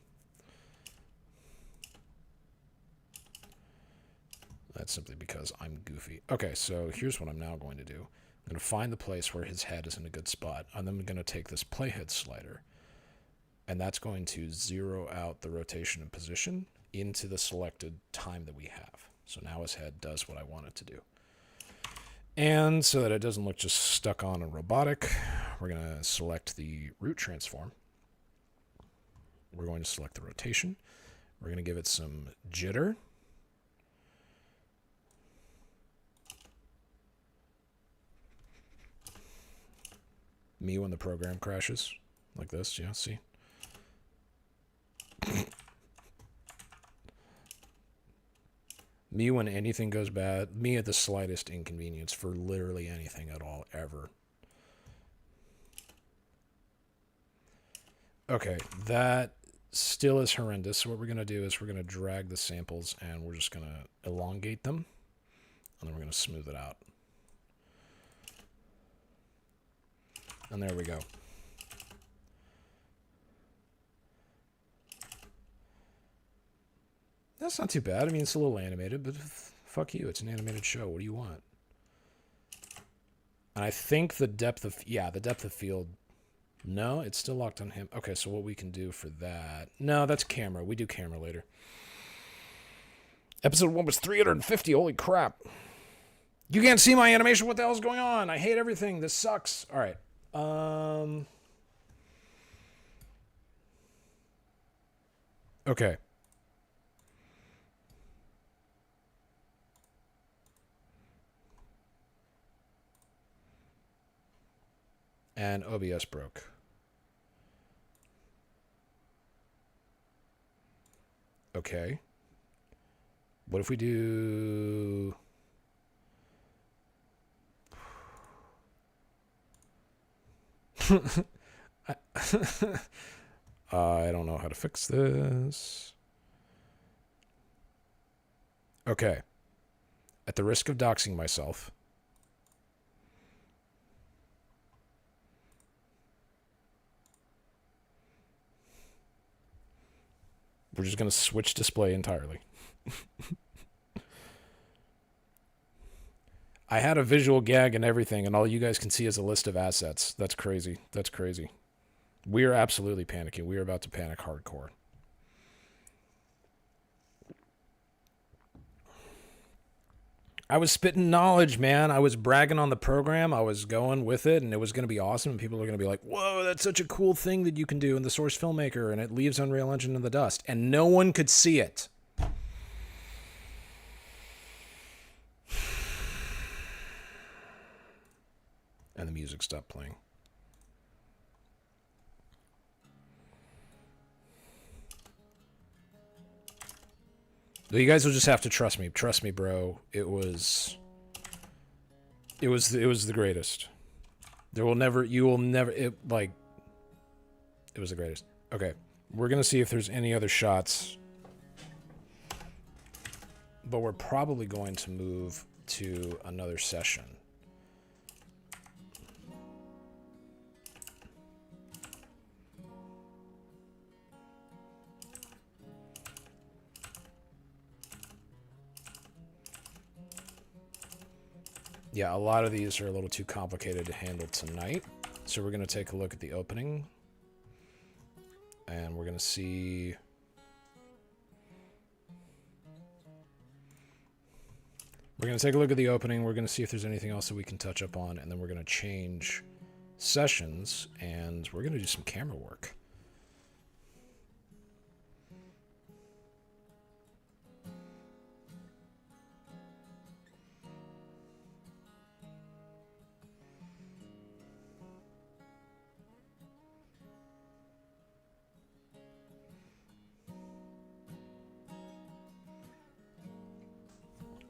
That's simply because I'm goofy. Okay, so here's what I'm now going to do. I'm going to find the place where his head is in a good spot. And then I'm going to take this playhead slider, and that's going to zero out the rotation and position into the selected time that we have. So now his head does what I want it to do. And so that it doesn't look just stuck on and robotic, we're going to select the root transform. We're going to select the rotation. We're going to give it some jitter. Me when the program crashes, like this, yeah, see? Me when anything goes bad, me at the slightest inconvenience for literally anything at all, ever. Okay, that still is horrendous. So what we're going to do is we're going to drag the samples and we're just going to elongate them. And then we're going to smooth it out. And there we go. That's not too bad. I mean, it's a little animated, but fuck you. It's an animated show. What do you want? And I think the depth of... Yeah, the depth of field... No, it's still locked on him. Okay, so what we can do for that... No, that's camera. We do camera later. Episode 1 was 350. Holy crap. You can't see my animation. What the hell is going on? I hate everything. This sucks. All right. Okay. And OBS broke. Okay. What if we do... I don't know how to fix this. Okay. At the risk of doxing myself... We're just going to switch display entirely. I had a visual gag and everything, and all you guys can see is a list of assets. That's crazy. That's crazy. We are absolutely panicking. We are about to panic hardcore. I was spitting knowledge, man. I was bragging on the program. I was going with it, and it was going to be awesome. And people are going to be like, whoa, that's such a cool thing that you can do in the Source Filmmaker, and it leaves Unreal Engine in the dust. And no one could see it. And the music stopped playing. You guys will just have to trust me. Trust me, bro. It was the greatest. You will never, it was the greatest. Okay. We're going to see if there's any other shots. But we're probably going to move to another session. Yeah, a lot of these are a little too complicated to handle tonight. So we're going to take a look at the opening. And we're going to see... We're going to take a look at the opening. We're going to see if there's anything else that we can touch up on. And then we're going to change sessions. And we're going to do some camera work.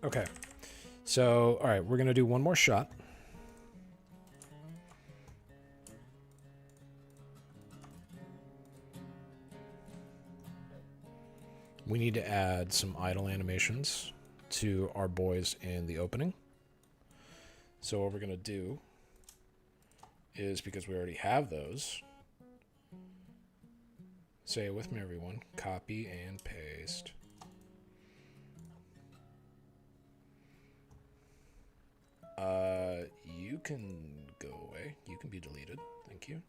Okay, so, all right, we're going to do one more shot. We need to add some idle animations to our boys in the opening. So what we're going to do is, because we already have those, say it with me, everyone, copy and paste. You can go away. You can be deleted. Thank you.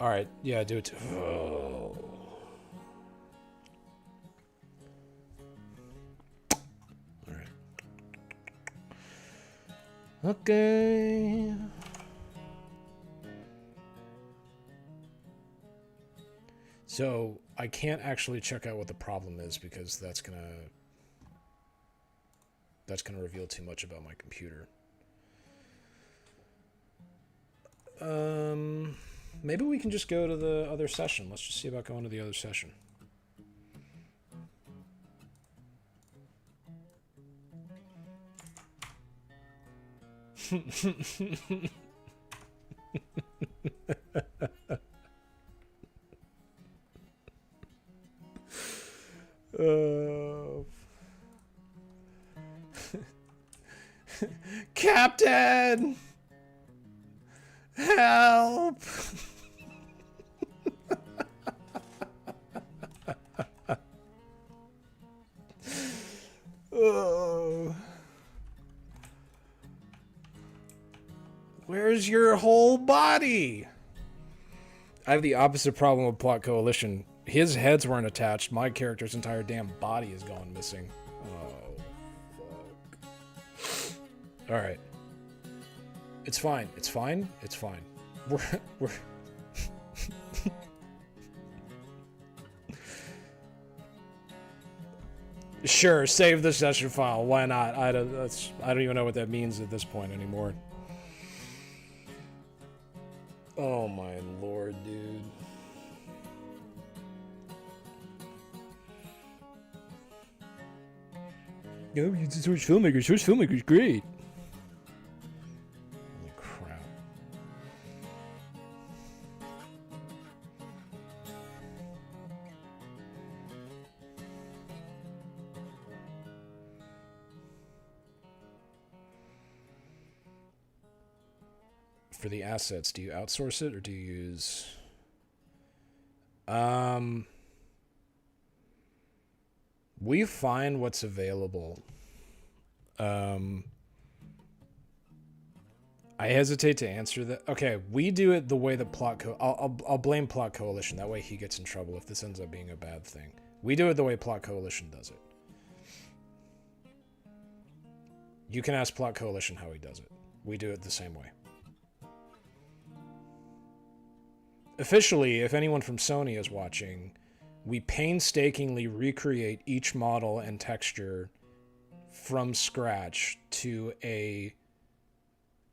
All right. Yeah, do it. Oh. All right. Okay. So I can't actually check out what the problem is because that's gonna reveal too much about my computer. Maybe we can just go to the other session. Let's just see about going to the other session. Oh, Captain! Help! Oh. Where's your whole body? I have the opposite problem with Plot Coalition. His heads weren't attached. My character's entire damn body is gone missing. Oh, fuck. Alright. It's fine. It's fine. It's fine. We're Sure, save the session file. Why not? I don't even know what that means at this point anymore. Oh my lord, dude. No, you just switch filmmakers. Switch filmmakers, great. Holy crap. For the assets, do you outsource it or do you use... We find what's available. I hesitate to answer that. Okay, we do it the way that I'll blame Plot Coalition. That way he gets in trouble if this ends up being a bad thing. We do it the way Plot Coalition does it. You can ask Plot Coalition how he does it. We do it the same way. Officially, if anyone from Sony is watching, we painstakingly recreate each model and texture from scratch to an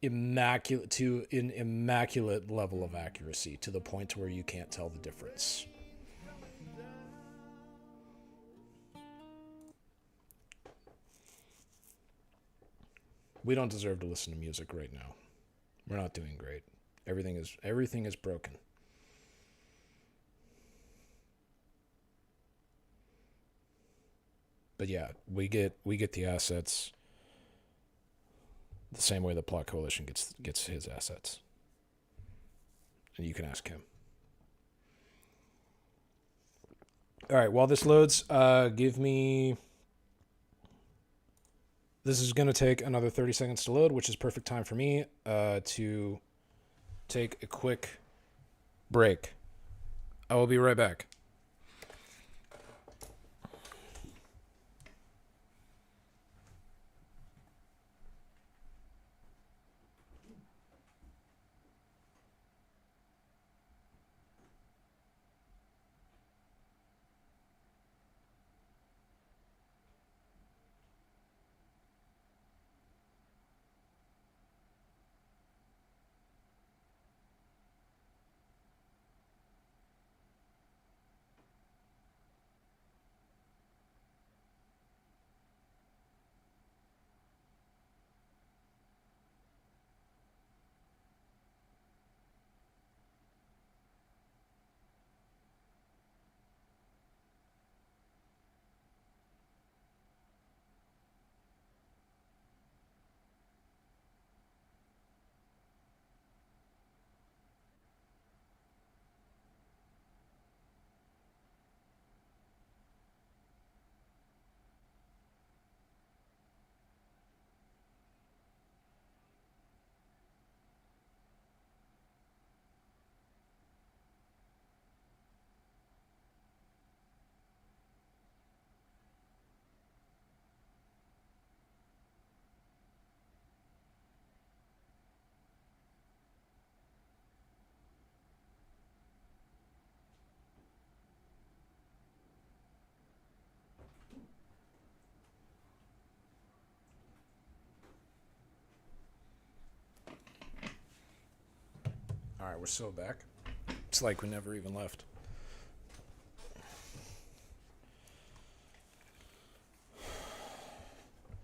immaculate level of accuracy, to the point where you can't tell the difference. We don't deserve to listen to music right now. We're not doing great. Everything is broken. But yeah, we get the assets the same way the Plot Coalition gets his assets. And you can ask him. All right, while this loads, give me... This is going to take another 30 seconds to load, which is perfect time for me to take a quick break. I will be right back. All right, we're so back. It's like we never even left.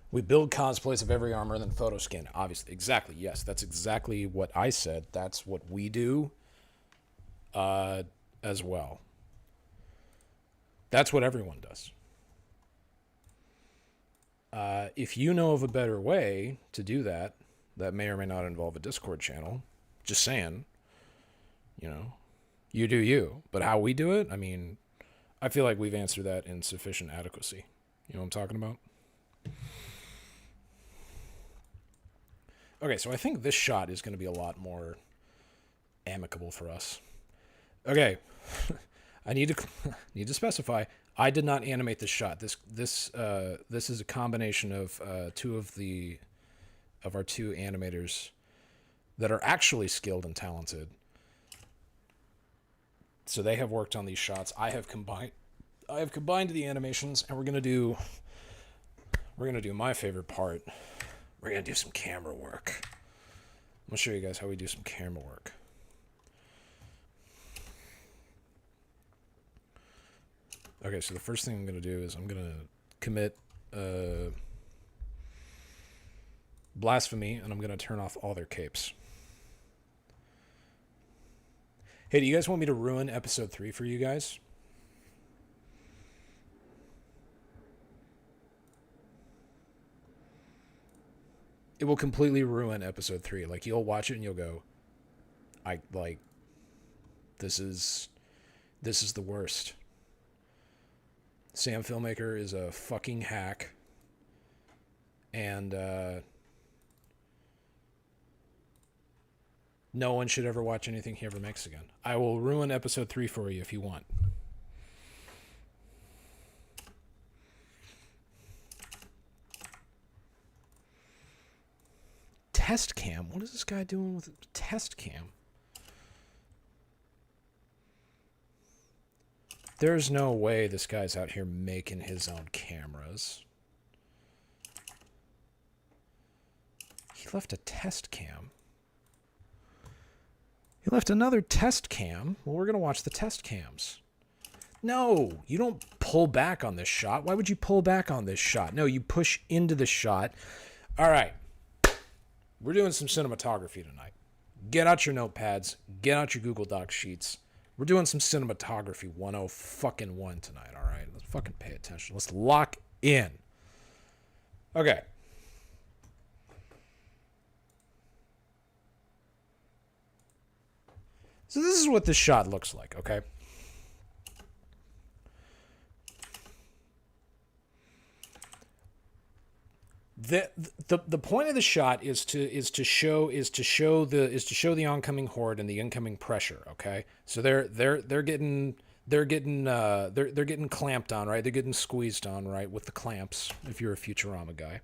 We build cosplays of every armor and then photo scan. Obviously, exactly. Yes, that's exactly what I said. That's what we do as well. That's what everyone does. If you know of a better way to do that, that may or may not involve a Discord channel, just saying, you know, you do you. But how we do it, I mean, I feel like we've answered that in sufficient adequacy. You know what I'm talking about? Okay, so I think this shot is going to be a lot more amicable for us. Okay, I need to specify. I did not animate this shot. This is a combination of two of our two animators that are actually skilled and talented. So they have worked on these shots. I have combined the animations, and we're gonna do my favorite part. We're gonna do some camera work. I'm gonna show you guys how we do some camera work. Okay, so the first thing I'm gonna do is I'm gonna commit blasphemy, and I'm gonna turn off all their capes. Hey, do you guys want me to ruin episode 3 for you guys? It will completely ruin episode 3. Like, you'll watch it and you'll go, this is the worst. Sam Filmmaker is a fucking hack. And, no one should ever watch anything he ever makes again. I will ruin episode 3 for you if you want. Test cam? What is this guy doing with test cam? There's no way this guy's out here making his own cameras. He left a test cam. He left another test cam. Well, we're going to watch the test cams. No, you don't pull back on this shot. Why would you pull back on this shot? No, you push into the shot. All right. We're doing some cinematography tonight. Get out your notepads. Get out your Google Docs sheets. We're doing some cinematography 101 tonight, all right? Let's fucking pay attention. Let's lock in. Okay. So this is what this shot looks like, okay? The point of the shot is to show the oncoming horde and the incoming pressure, okay? So they're getting clamped on, right? They're getting squeezed on, right, with the clamps if you're a Futurama guy.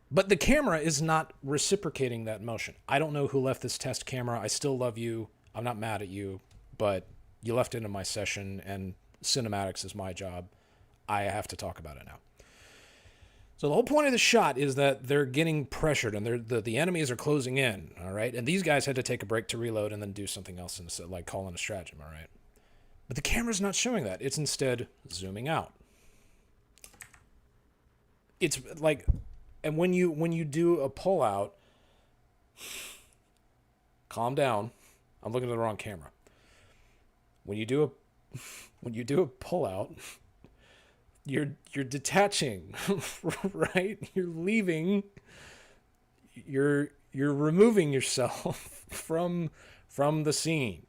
But the camera is not reciprocating that motion. I don't know who left this test camera. I still love you. I'm not mad at you, but you left it in my session, and cinematics is my job. I have to talk about it now. So the whole point of the shot is that they're getting pressured, and the enemies are closing in, all right? And these guys had to take a break to reload and then do something else, like call in a stratagem, all right? But the camera's not showing that. It's instead zooming out. It's like... And when you do a pull-out, calm down. I'm looking at the wrong camera. When you do a pull-out, you're detaching, right? You're leaving. You're removing yourself from the scene.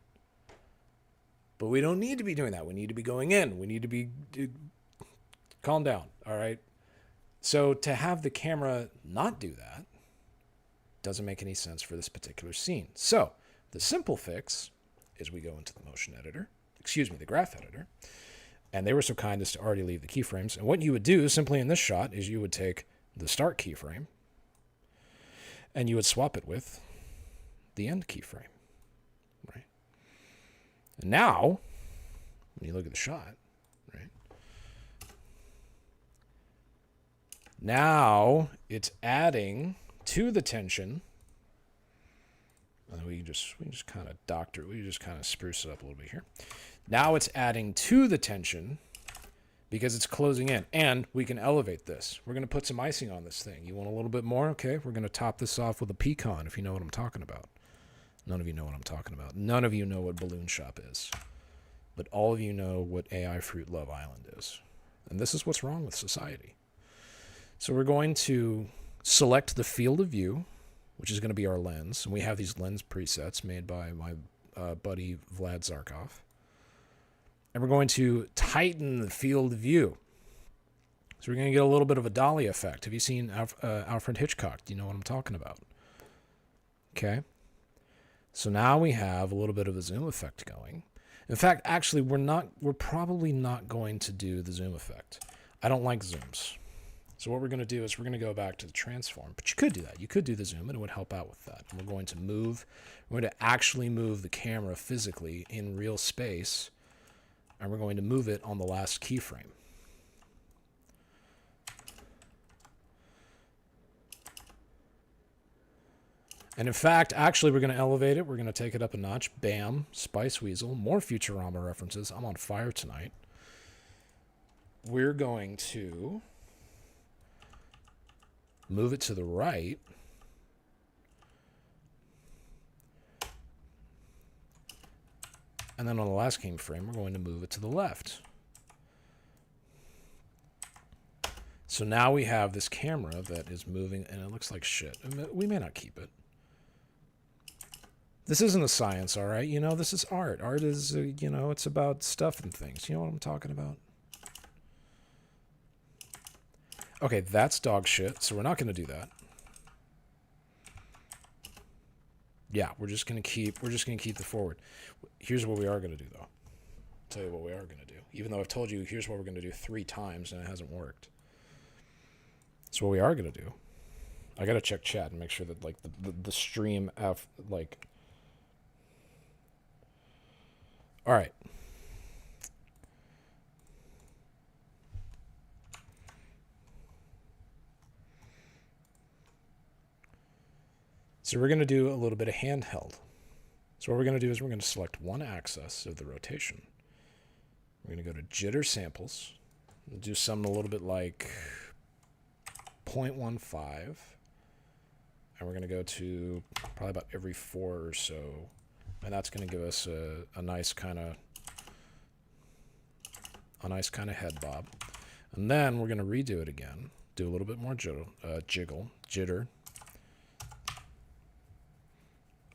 But we don't need to be doing that. We need to be going in. We need to be calm down, all right? So to have the camera not do that doesn't make any sense for this particular scene. So the simple fix is we go into the motion editor, the graph editor, and they were so kind as to already leave the keyframes. And what you would do simply in this shot is you would take the start keyframe and you would swap it with the end keyframe, right? And now, when you look at the shot, right? Now it's adding to the tension. And we can just kind of doctor it. We just kind of spruce it up a little bit here. Now it's adding to the tension because it's closing in. And we can elevate this. We're going to put some icing on this thing. You want a little bit more? Okay, we're going to top this off with a pecan, if you know what I'm talking about. None of you know what I'm talking about. None of you know what Balloon Shop is. But all of you know what AI Fruit Love Island is. And this is what's wrong with society. So we're going to select the field of view, which is going to be our lens. And we have these lens presets made by my buddy Vlad Zarkov. And we're going to tighten the field of view. So we're going to get a little bit of a dolly effect. Have you seen Alfred Hitchcock? Do you know what I'm talking about? Okay. So now we have a little bit of a zoom effect going. In fact, actually, we're probably not going to do the zoom effect. I don't like zooms. So what we're going to do is we're going to go back to the transform. But you could do that. You could do the zoom, and it would help out with that. And we're going to actually move the camera physically in real space, and we're going to move it on the last keyframe. And in fact, actually, we're going to elevate it. We're going to take it up a notch. Bam. Spice Weasel. More Futurama references. I'm on fire tonight. We're going to move it to the right. And then on the last keyframe, we're going to move it to the left. So now we have this camera that is moving, and it looks like shit. We may not keep it. This isn't a science, all right? You know, this is art. Art is, you know, it's about stuff and things. You know what I'm talking about? Okay, that's dog shit, so we're not going to do that. Yeah, we're just going to keep the forward. Here's what we are going to do, though. I'll tell you what we are going to do. Even though I've told you here's what we're going to do 3 times and it hasn't worked. So what we are going to do, I got to check chat and make sure that, like, the stream, like... All right. So we're going to do a little bit of handheld. So what we're going to do is we're going to select one axis of the rotation. We're going to go to jitter samples. We'll do something a little bit like 0.15. And we're going to go to probably about every 4 or so. And that's going to give us a nice kind of head bob. And then we're going to redo it again. Do a little bit more jitter.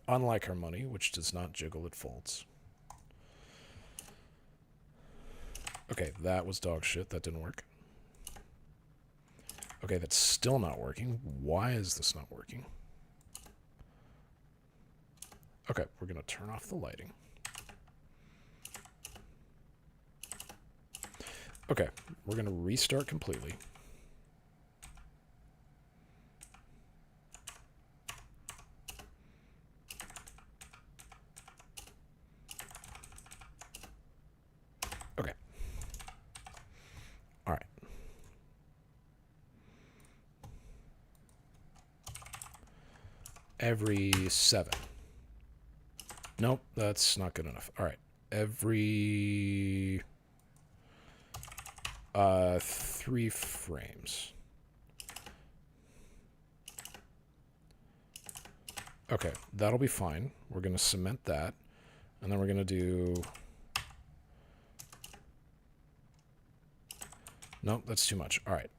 Unlike our money, which does not jiggle, it folds. Okay, that was dog shit. That didn't work. Okay, that's still not working. Why is this not working? Okay, we're going to turn off the lighting. Okay, we're going to restart completely. Okay. All right. Every 7. Nope, that's not good enough. All right. Every 3 frames. Okay, that'll be fine. We're going to cement that. And then we're going to do... Nope, that's too much. All right.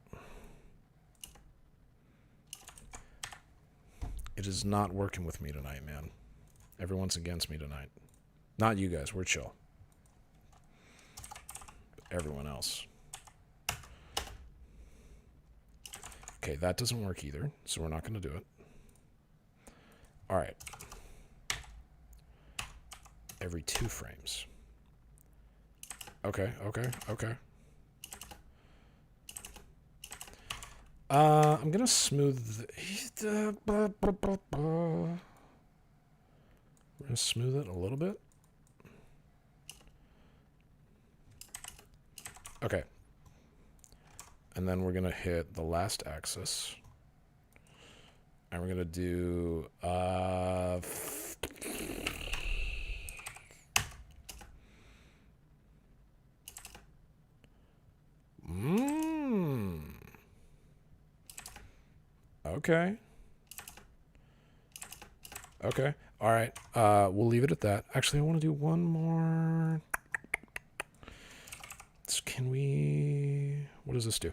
It is not working with me tonight, man. Everyone's against me tonight. Not you guys, we're chill. But everyone else. Okay, that doesn't work either, so we're not going to do it. All right. Every 2 frames. Okay. I'm going to smooth... We're going to smooth it a little bit. Okay. And then we're going to hit the last axis. And we're going to do... Okay. Okay. All right. We'll leave it at that. Actually, I want to do one more. Can we... What does this do?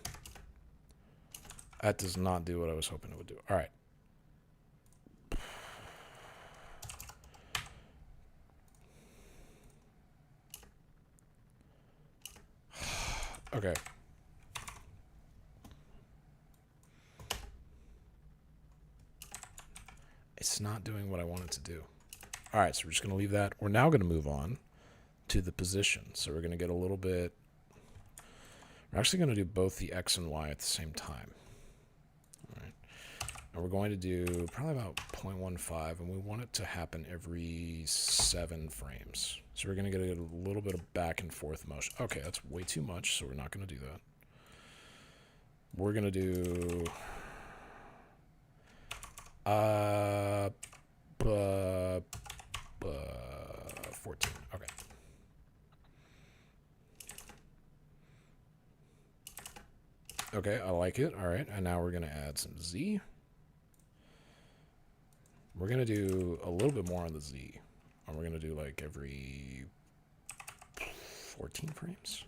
That does not do what I was hoping it would do. All right. Okay. It's not doing what I want it to do. All right, so we're just going to leave that. We're now going to move on to the position. So we're going to get a little bit... We're actually going to do both the X and Y at the same time. All right. And we're going to do probably about 0.15, and we want it to happen every 7 frames. So we're going to get a little bit of back and forth motion. Okay, that's way too much, so we're not going to do that. We're going to do... 14. Okay. Okay, I like it. All right, and now we're going to add some Z. We're going to do a little bit more on the Z. And we're going to do like every 14 frames.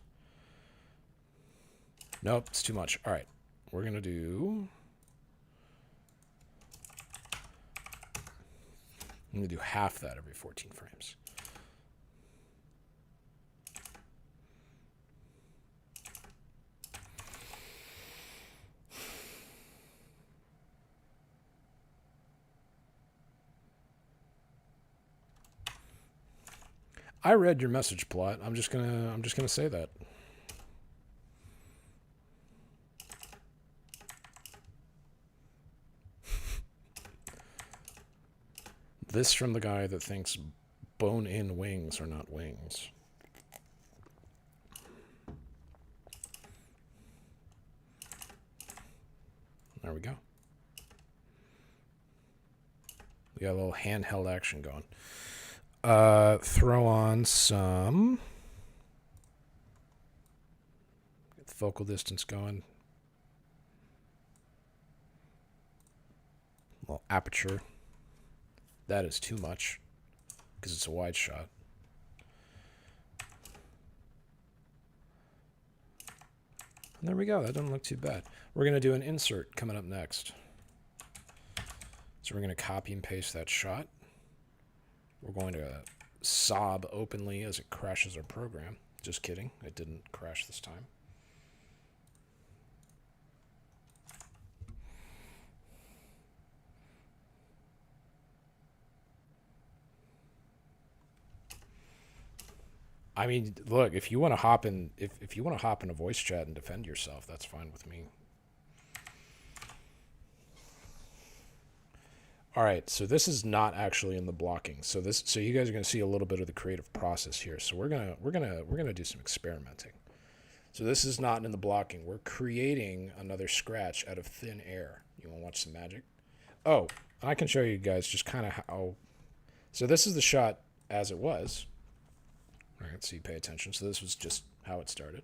Nope, it's too much. All right, we're going to do... I'm going to do half that every 14 frames. I read your message, Plot. I'm just gonna say that. This from the guy that thinks bone-in wings are not wings. There we go. We got a little handheld action going. Throw on some... Get the focal distance going. A little aperture. That is too much, because it's a wide shot. And there we go. That doesn't look too bad. We're going to do an insert coming up next. So we're going to copy and paste that shot. We're going to sob openly as it crashes our program. Just kidding. It didn't crash this time. I mean, look, if you want to hop in, if you want to hop in a voice chat and defend yourself, that's fine with me. All right, so this is not actually in the blocking. So you guys are going to see a little bit of the creative process here. So we're gonna do some experimenting. So this is not in the blocking. We're creating another scratch out of thin air. You want to watch some magic? Oh, I can show you guys just kind of how. So this is the shot as it was. All right, so you pay attention. So this was just how it started,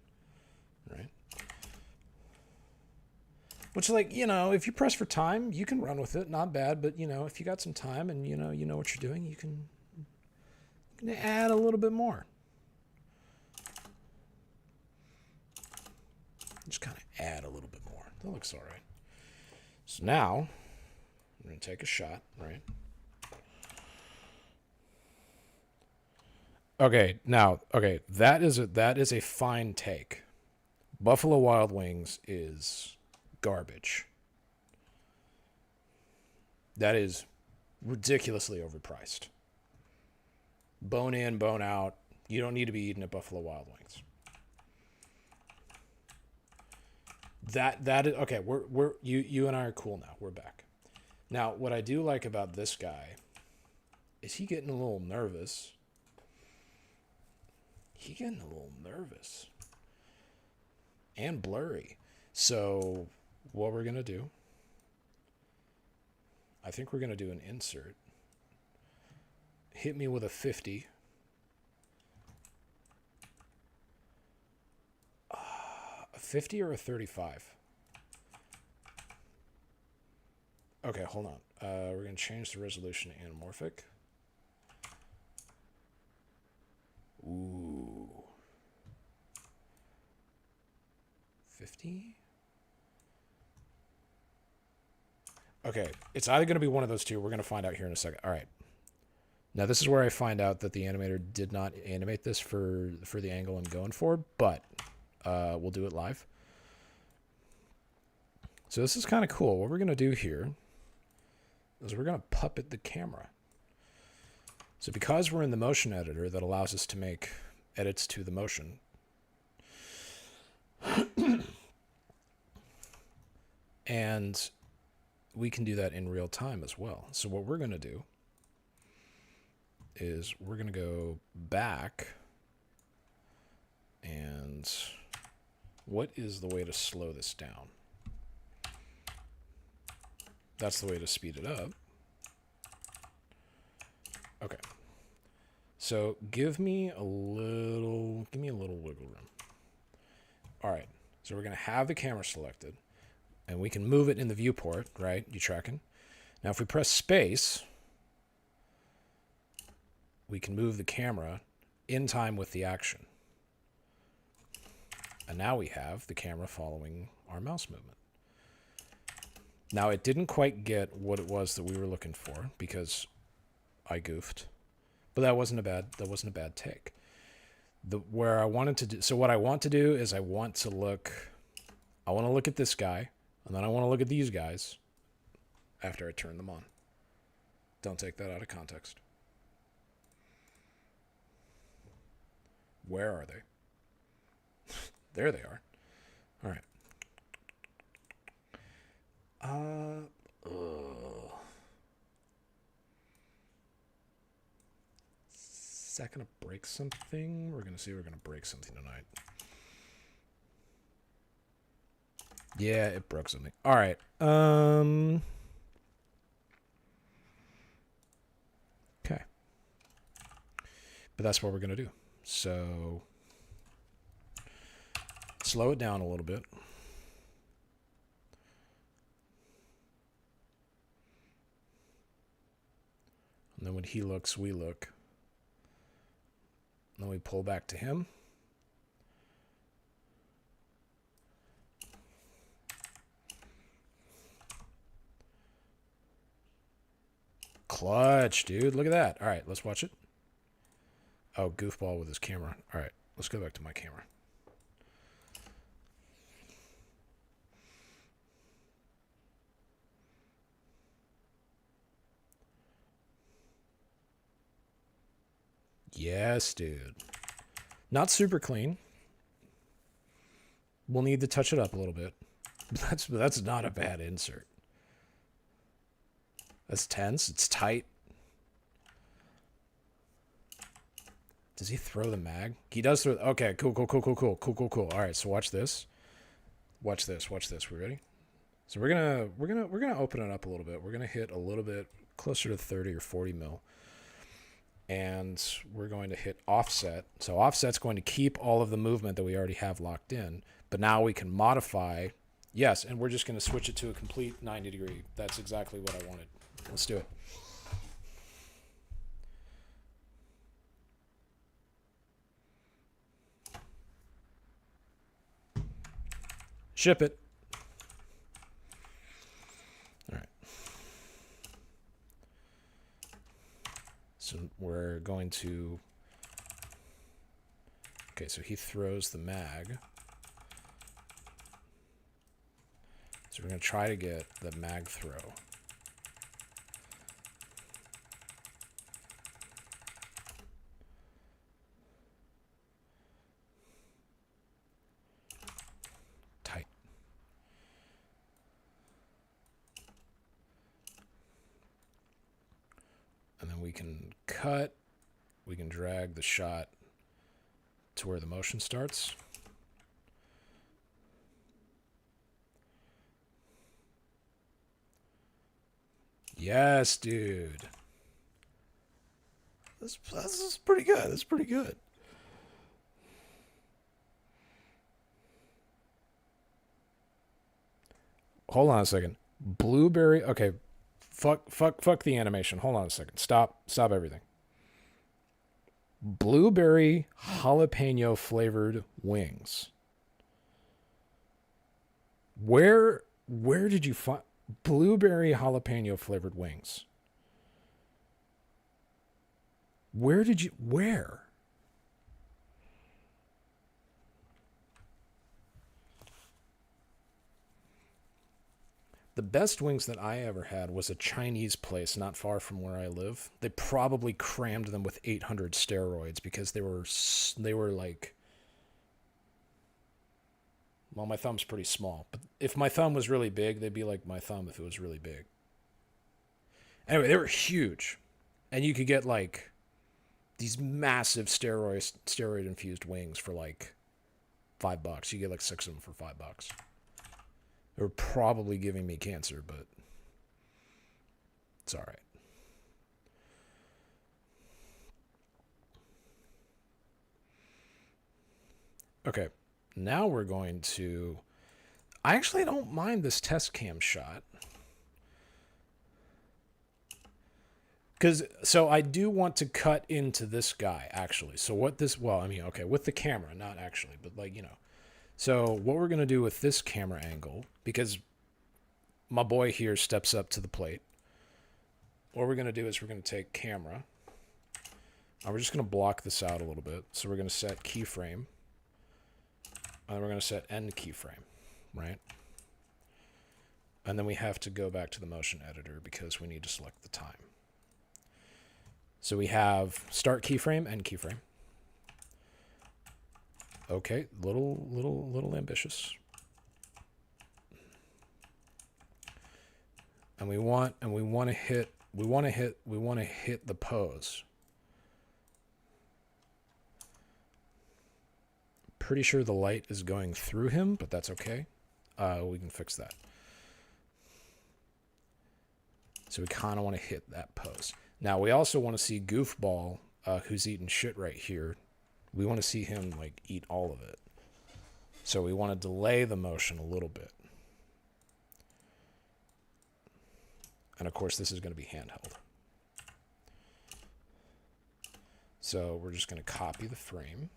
right? Which, like, you know, if you press for time, you can run with it. Not bad, but, you know, if you got some time and, you know what you're doing, you can add a little bit more. Just kind of add a little bit more. That looks all right. So now, I'm going to take a shot, right? Okay, now, okay, that is a fine take. Buffalo Wild Wings is garbage. That is ridiculously overpriced. Bone in, bone out. You don't need to be eating at Buffalo Wild Wings. That is okay. You and I are cool now. We're back. Now, what I do like about this guy is he getting a little nervous. And blurry. So what we're going to do, I think we're going to do an insert. Hit me with a 50. A 50 or a 35? Okay, hold on. We're going to change the resolution to anamorphic. Ooh. 50? Okay, it's either going to be one of those two. We're going to find out here in a second. All right. Now this is where I find out that the animator did not animate this for the angle I'm going for, but we'll do it live. So this is kind of cool. What we're going to do here is we're going to puppet the camera. So because we're in the motion editor that allows us to make edits to the motion, and we can do that in real time as well. So what we're going to do is we're going to go back, and what is the way to slow this down? That's the way to speed it up. Okay. So give me a little wiggle room. All right. So we're going to have the camera selected, and we can move it in the viewport, right? You tracking? Now if we press space, we can move the camera in time with the action. And now we have the camera following our mouse movement. Now it didn't quite get what it was that we were looking for because I goofed, but that wasn't a bad take. Where I wanted to do, so what I want to do is I want to look at this guy, and then I want to look at these guys after I turn them on. Don't take that out of context. Where are they? There they are. All right. Is that gonna break something? We're gonna see. We're gonna break something tonight. Yeah, it broke something. All right. Okay. But that's what we're gonna do. So slow it down a little bit. And then when he looks, we look. And then we pull back to him. Clutch, dude. Look at that. All right, let's watch it. Oh, goofball with his camera. All right, let's go back to my camera. Yes, dude. Not super clean. We'll need to touch it up a little bit. That's not a bad insert. That's tense. It's tight. Does he throw the mag? He does throw. Okay, cool. All right, so watch this. Watch this. We ready? So we're gonna open it up a little bit. We're gonna hit a little bit closer to 30 or 40 mil. And we're going to hit offset. So offset's going to keep all of the movement that we already have locked in, but now we can modify. Yes, and we're just going to switch it to a complete 90 degree. That's exactly what I wanted. Let's do it. Ship it. All right. So we're going to, okay, so he throws the mag. So we're going to try to get the mag throw. Tight. And then we can cut, we can drag the shot to where the motion starts. Yes, dude. This is pretty good. That's pretty good. Hold on a second. Blueberry. Okay. Fuck the animation. Hold on a second. Stop everything. Blueberry jalapeno flavored wings. Where did you find? Blueberry jalapeno flavored wings. Where? The best wings that I ever had was a Chinese place not far from where I live. They probably crammed them with 800 steroids because they were like, well, my thumb's pretty small, but if my thumb was really big, they'd be like my thumb if it was really big. Anyway, they were huge, and you could get like these massive steroid infused wings for like $5. You get like 6 of them for $5. They were probably giving me cancer, but it's all right. Okay, now we're going to... I actually don't mind this test cam shot. So I do want to cut into this guy, actually. So what this... Well, I mean, okay, with the camera, not actually, but like, you know. So what we're going to do with this camera angle, because my boy here steps up to the plate, what we're going to do is we're going to take camera, and we're just going to block this out a little bit. So we're going to set keyframe, and we're going to set end keyframe, right? And then we have to go back to the motion editor because we need to select the time. So we have start keyframe, end keyframe. Okay, little ambitious. And we want to hit the pose. Pretty sure the light is going through him, but that's okay. We can fix that. So we kind of want to hit that pose. Now we also want to see Goofball, who's eating shit right here. We want to see him like eat all of it. So we want to delay the motion a little bit. And of course, this is going to be handheld. So we're just going to copy the frame,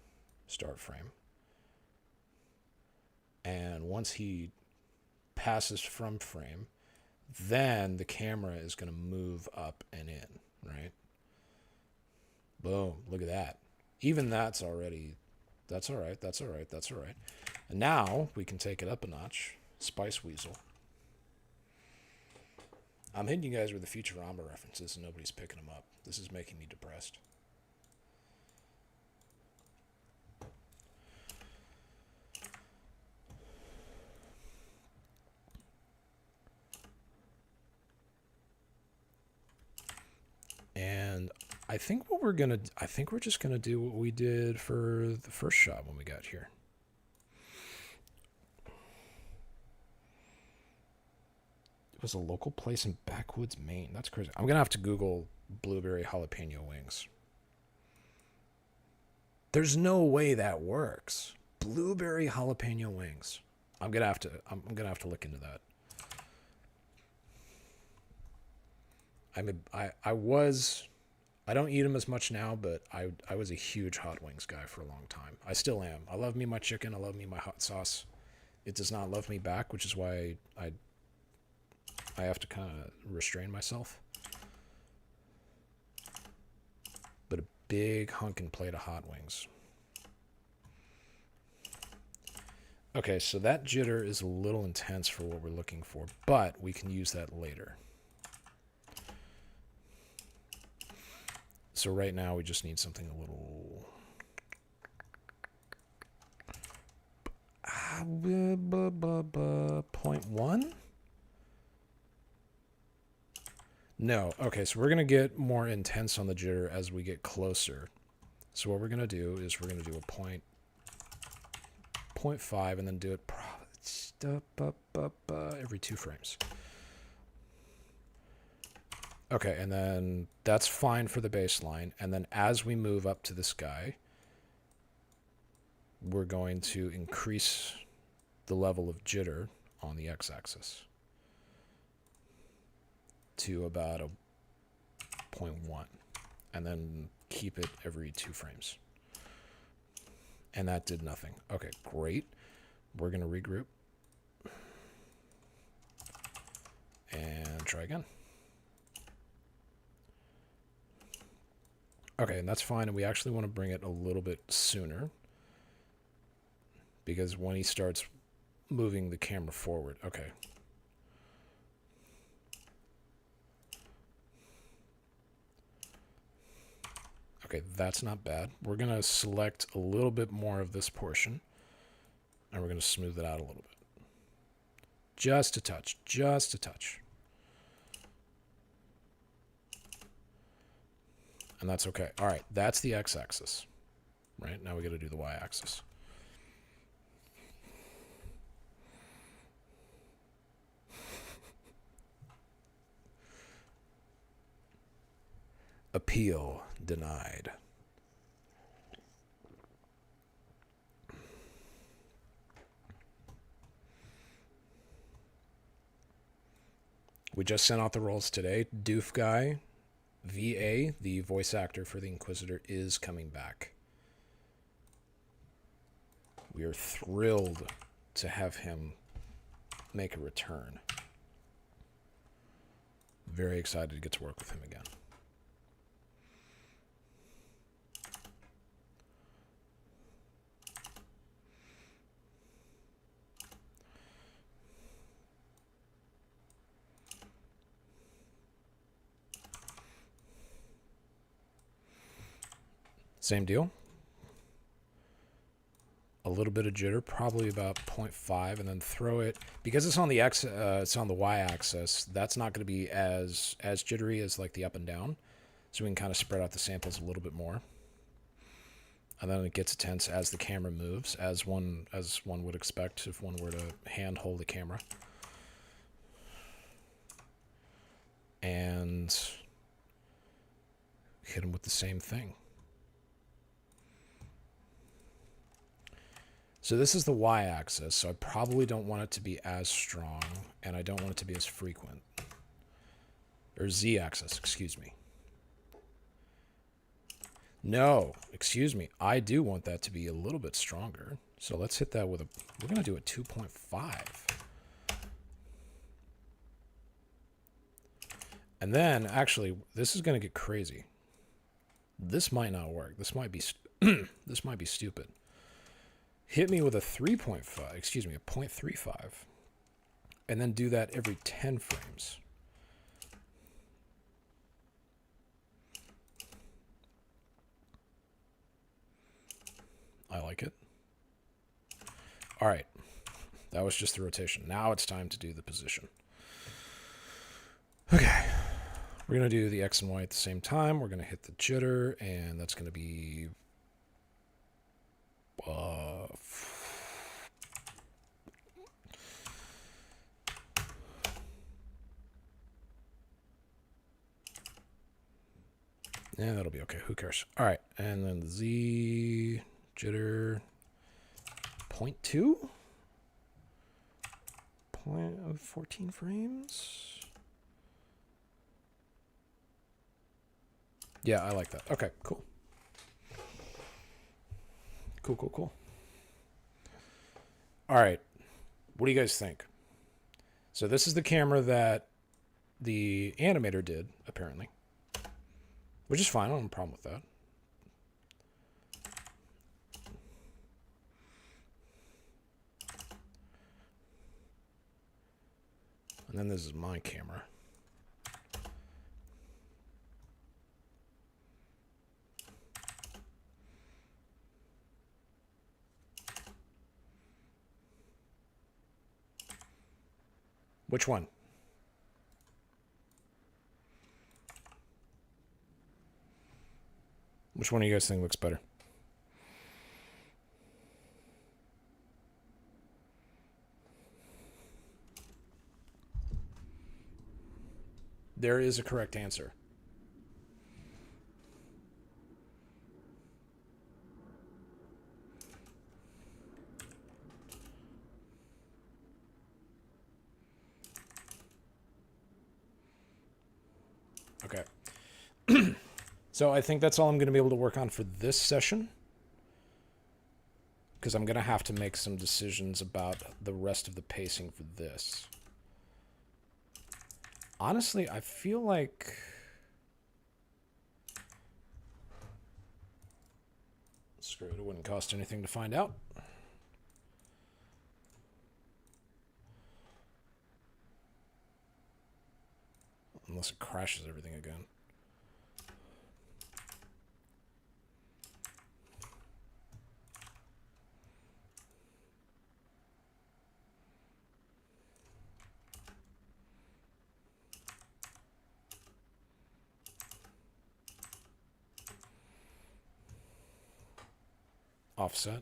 start frame. And once he passes from frame, then the camera is going to move up and in, right? Boom, look at that. Even that's already, that's all right, that's all right, that's all right. And now we can take it up a notch. Spice Weasel. I'm hitting you guys with the Futurama references and nobody's picking them up. This is making me depressed. And I think we're just gonna do what we did for the first shot when we got here. It was a local place in Backwoods, Maine. That's crazy. I'm gonna have to Google blueberry jalapeno wings. There's no way that works. Blueberry jalapeno wings. I'm gonna have to look into that. I don't eat them as much now, but I was a huge hot wings guy for a long time. I still am. I love me my chicken. I love me my hot sauce. It does not love me back, which is why I have to kind of restrain myself. But a big hunkin' plate of hot wings. Okay, so that jitter is a little intense for what we're looking for, but we can use that later. So right now we just need something a little... 0.1? No. Okay, so we're going to get more intense on the jitter as we get closer. So what we're going to do is we're going to do a 0.5 and then do it every 2 frames. Okay, and then that's fine for the baseline. And then as we move up to this guy, we're going to increase the level of jitter on the x-axis to about a 0.1. And then keep it every 2 frames. And that did nothing. Okay, great. We're going to regroup. And try again. Okay, and that's fine, and we actually want to bring it a little bit sooner, because when he starts moving the camera forward, okay. Okay, that's not bad. We're going to select a little bit more of this portion, and we're going to smooth it out a little bit. Just a touch, just a touch. And that's okay. All right, that's the x-axis. Right, now we got to do the y-axis. Appeal denied. We just sent out the roles today. Doof Guy, VA, the voice actor for the Inquisitor, is coming back. We are thrilled to have him make a return. Very excited to get to work with him again. Same deal. A little bit of jitter, probably about 0.5, and then throw it, because it's on the it's on the y-axis. That's not going to be as jittery as like the up and down, so we can kind of spread out the samples a little bit more. And then it gets tense as the camera moves, as one would expect if one were to hand hold the camera. And hit him with the same thing. So this is the y-axis, so I probably don't want it to be as strong, and I don't want it to be as frequent. Or z-axis, excuse me. No, excuse me. I do want that to be a little bit stronger. So let's hit that with a... We're going to do a 2.5. And then, actually, this is going to get crazy. This might not work. This might be this might be stupid. Hit me with a 3.5, excuse me, a 0.35. And then do that every 10 frames. I like it. All right. That was just the rotation. Now it's time to do the position. Okay. We're going to do the X and Y at the same time. We're going to hit the jitter, and that's going to be... yeah, that'll be okay. Who cares? All right. And then Z jitter 0.2. 14 frames. Yeah, I like that. Okay, cool. Cool. All right. What do you guys think? So this is the camera that the animator did, apparently. Which is fine. I don't have a problem with that. And then this is my camera. Which one? Which one do you guys think looks better? There is a correct answer. Okay. So I think that's all I'm going to be able to work on for this session, because I'm going to have to make some decisions about the rest of the pacing for this. Honestly, I feel like... Screw it, it wouldn't cost anything to find out. Unless it crashes everything again. Offset.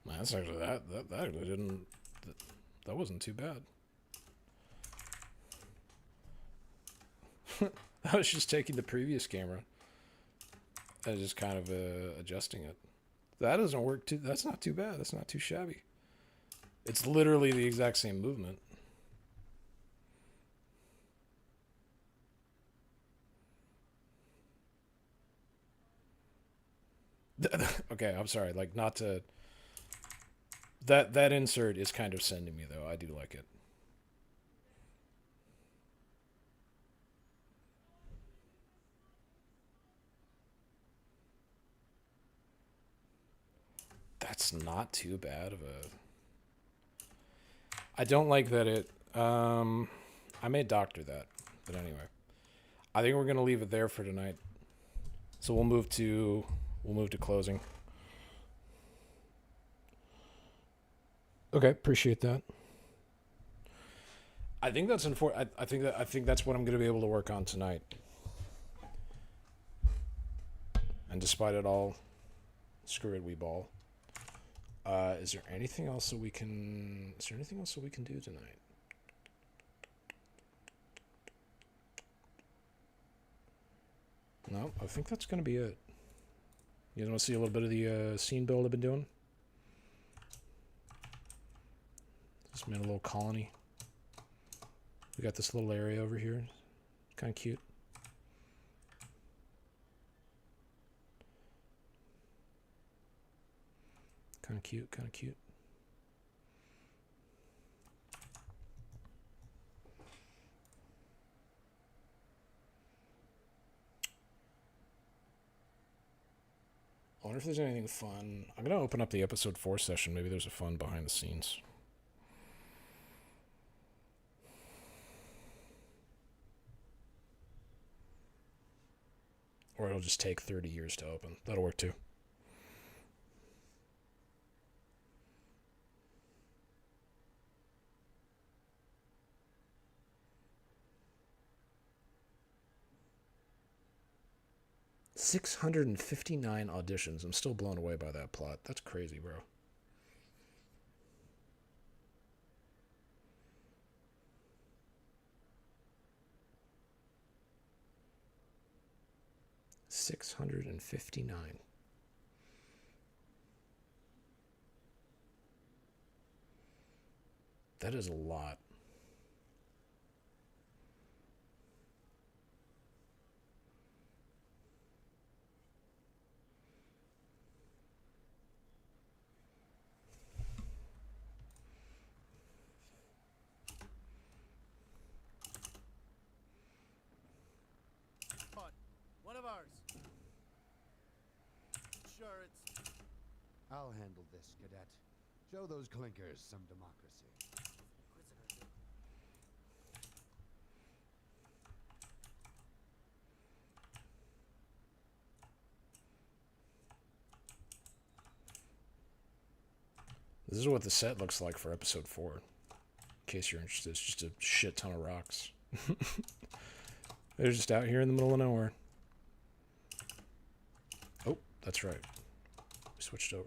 That's actually that actually didn't that wasn't too bad. I was just taking the previous camera and just kind of adjusting it. That doesn't work too. That's not too bad. That's not too shabby. It's literally the exact same movement. Okay, I'm sorry. Like, not to... That insert is kind of sending me, though. I do like it. That's not too bad of a... I don't like that it... I may doctor that. But anyway. I think we're going to leave it there for tonight. So we'll move to closing. Okay, appreciate that. I think that's I think that's what I'm going to be able to work on tonight. And despite it all, screw it, we ball. Is there anything else that we can? Is there anything else that we can do tonight? No, I think that's going to be it. You guys want to see a little bit of the scene build I've been doing? Just made a little colony. We got this little area over here. Kind of cute. Kind of cute, kind of cute. I wonder if there's anything fun. I'm going to open up the episode 4 session. Maybe there's a fun behind the scenes. Or it'll just take 30 years to open. That'll work too. $659 auditions. I'm still blown away by that plot. That's crazy, bro. $659. That is a lot.
One of ours. Sure, it's...
I'll handle this, Cadet. Show those clinkers some democracy.
This is what the set looks like for episode 4. In case you're interested, it's just a shit ton of rocks. They're just out here in the middle of nowhere. Oh, that's right. We switched over.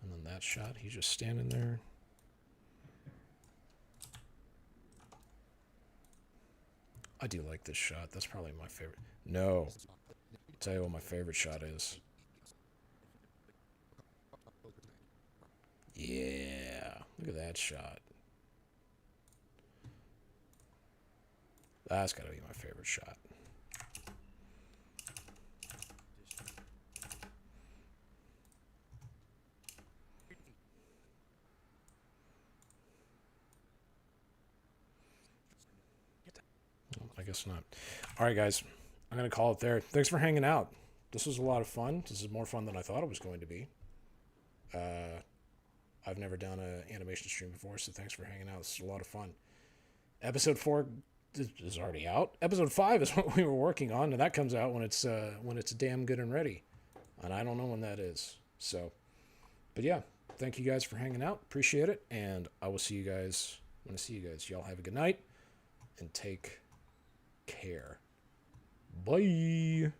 And then that shot, he's just standing there. I do like this shot. That's probably my favorite. No. I'll tell you what my favorite shot is. Yeah. Look at that shot. That's got to be my favorite shot. I guess not. All right, guys. I'm going to call it there. Thanks for hanging out. This was a lot of fun. This is more fun than I thought it was going to be. I've never done an animation stream before, so thanks for hanging out. This is a lot of fun. Episode 4 is already out. Episode 5 is what we were working on, and that comes out when it's damn good and ready. And I don't know when that is. So, but yeah, thank you guys for hanging out. Appreciate it, and I will see you guys when I see you guys. Y'all have a good night, and take care. Bye.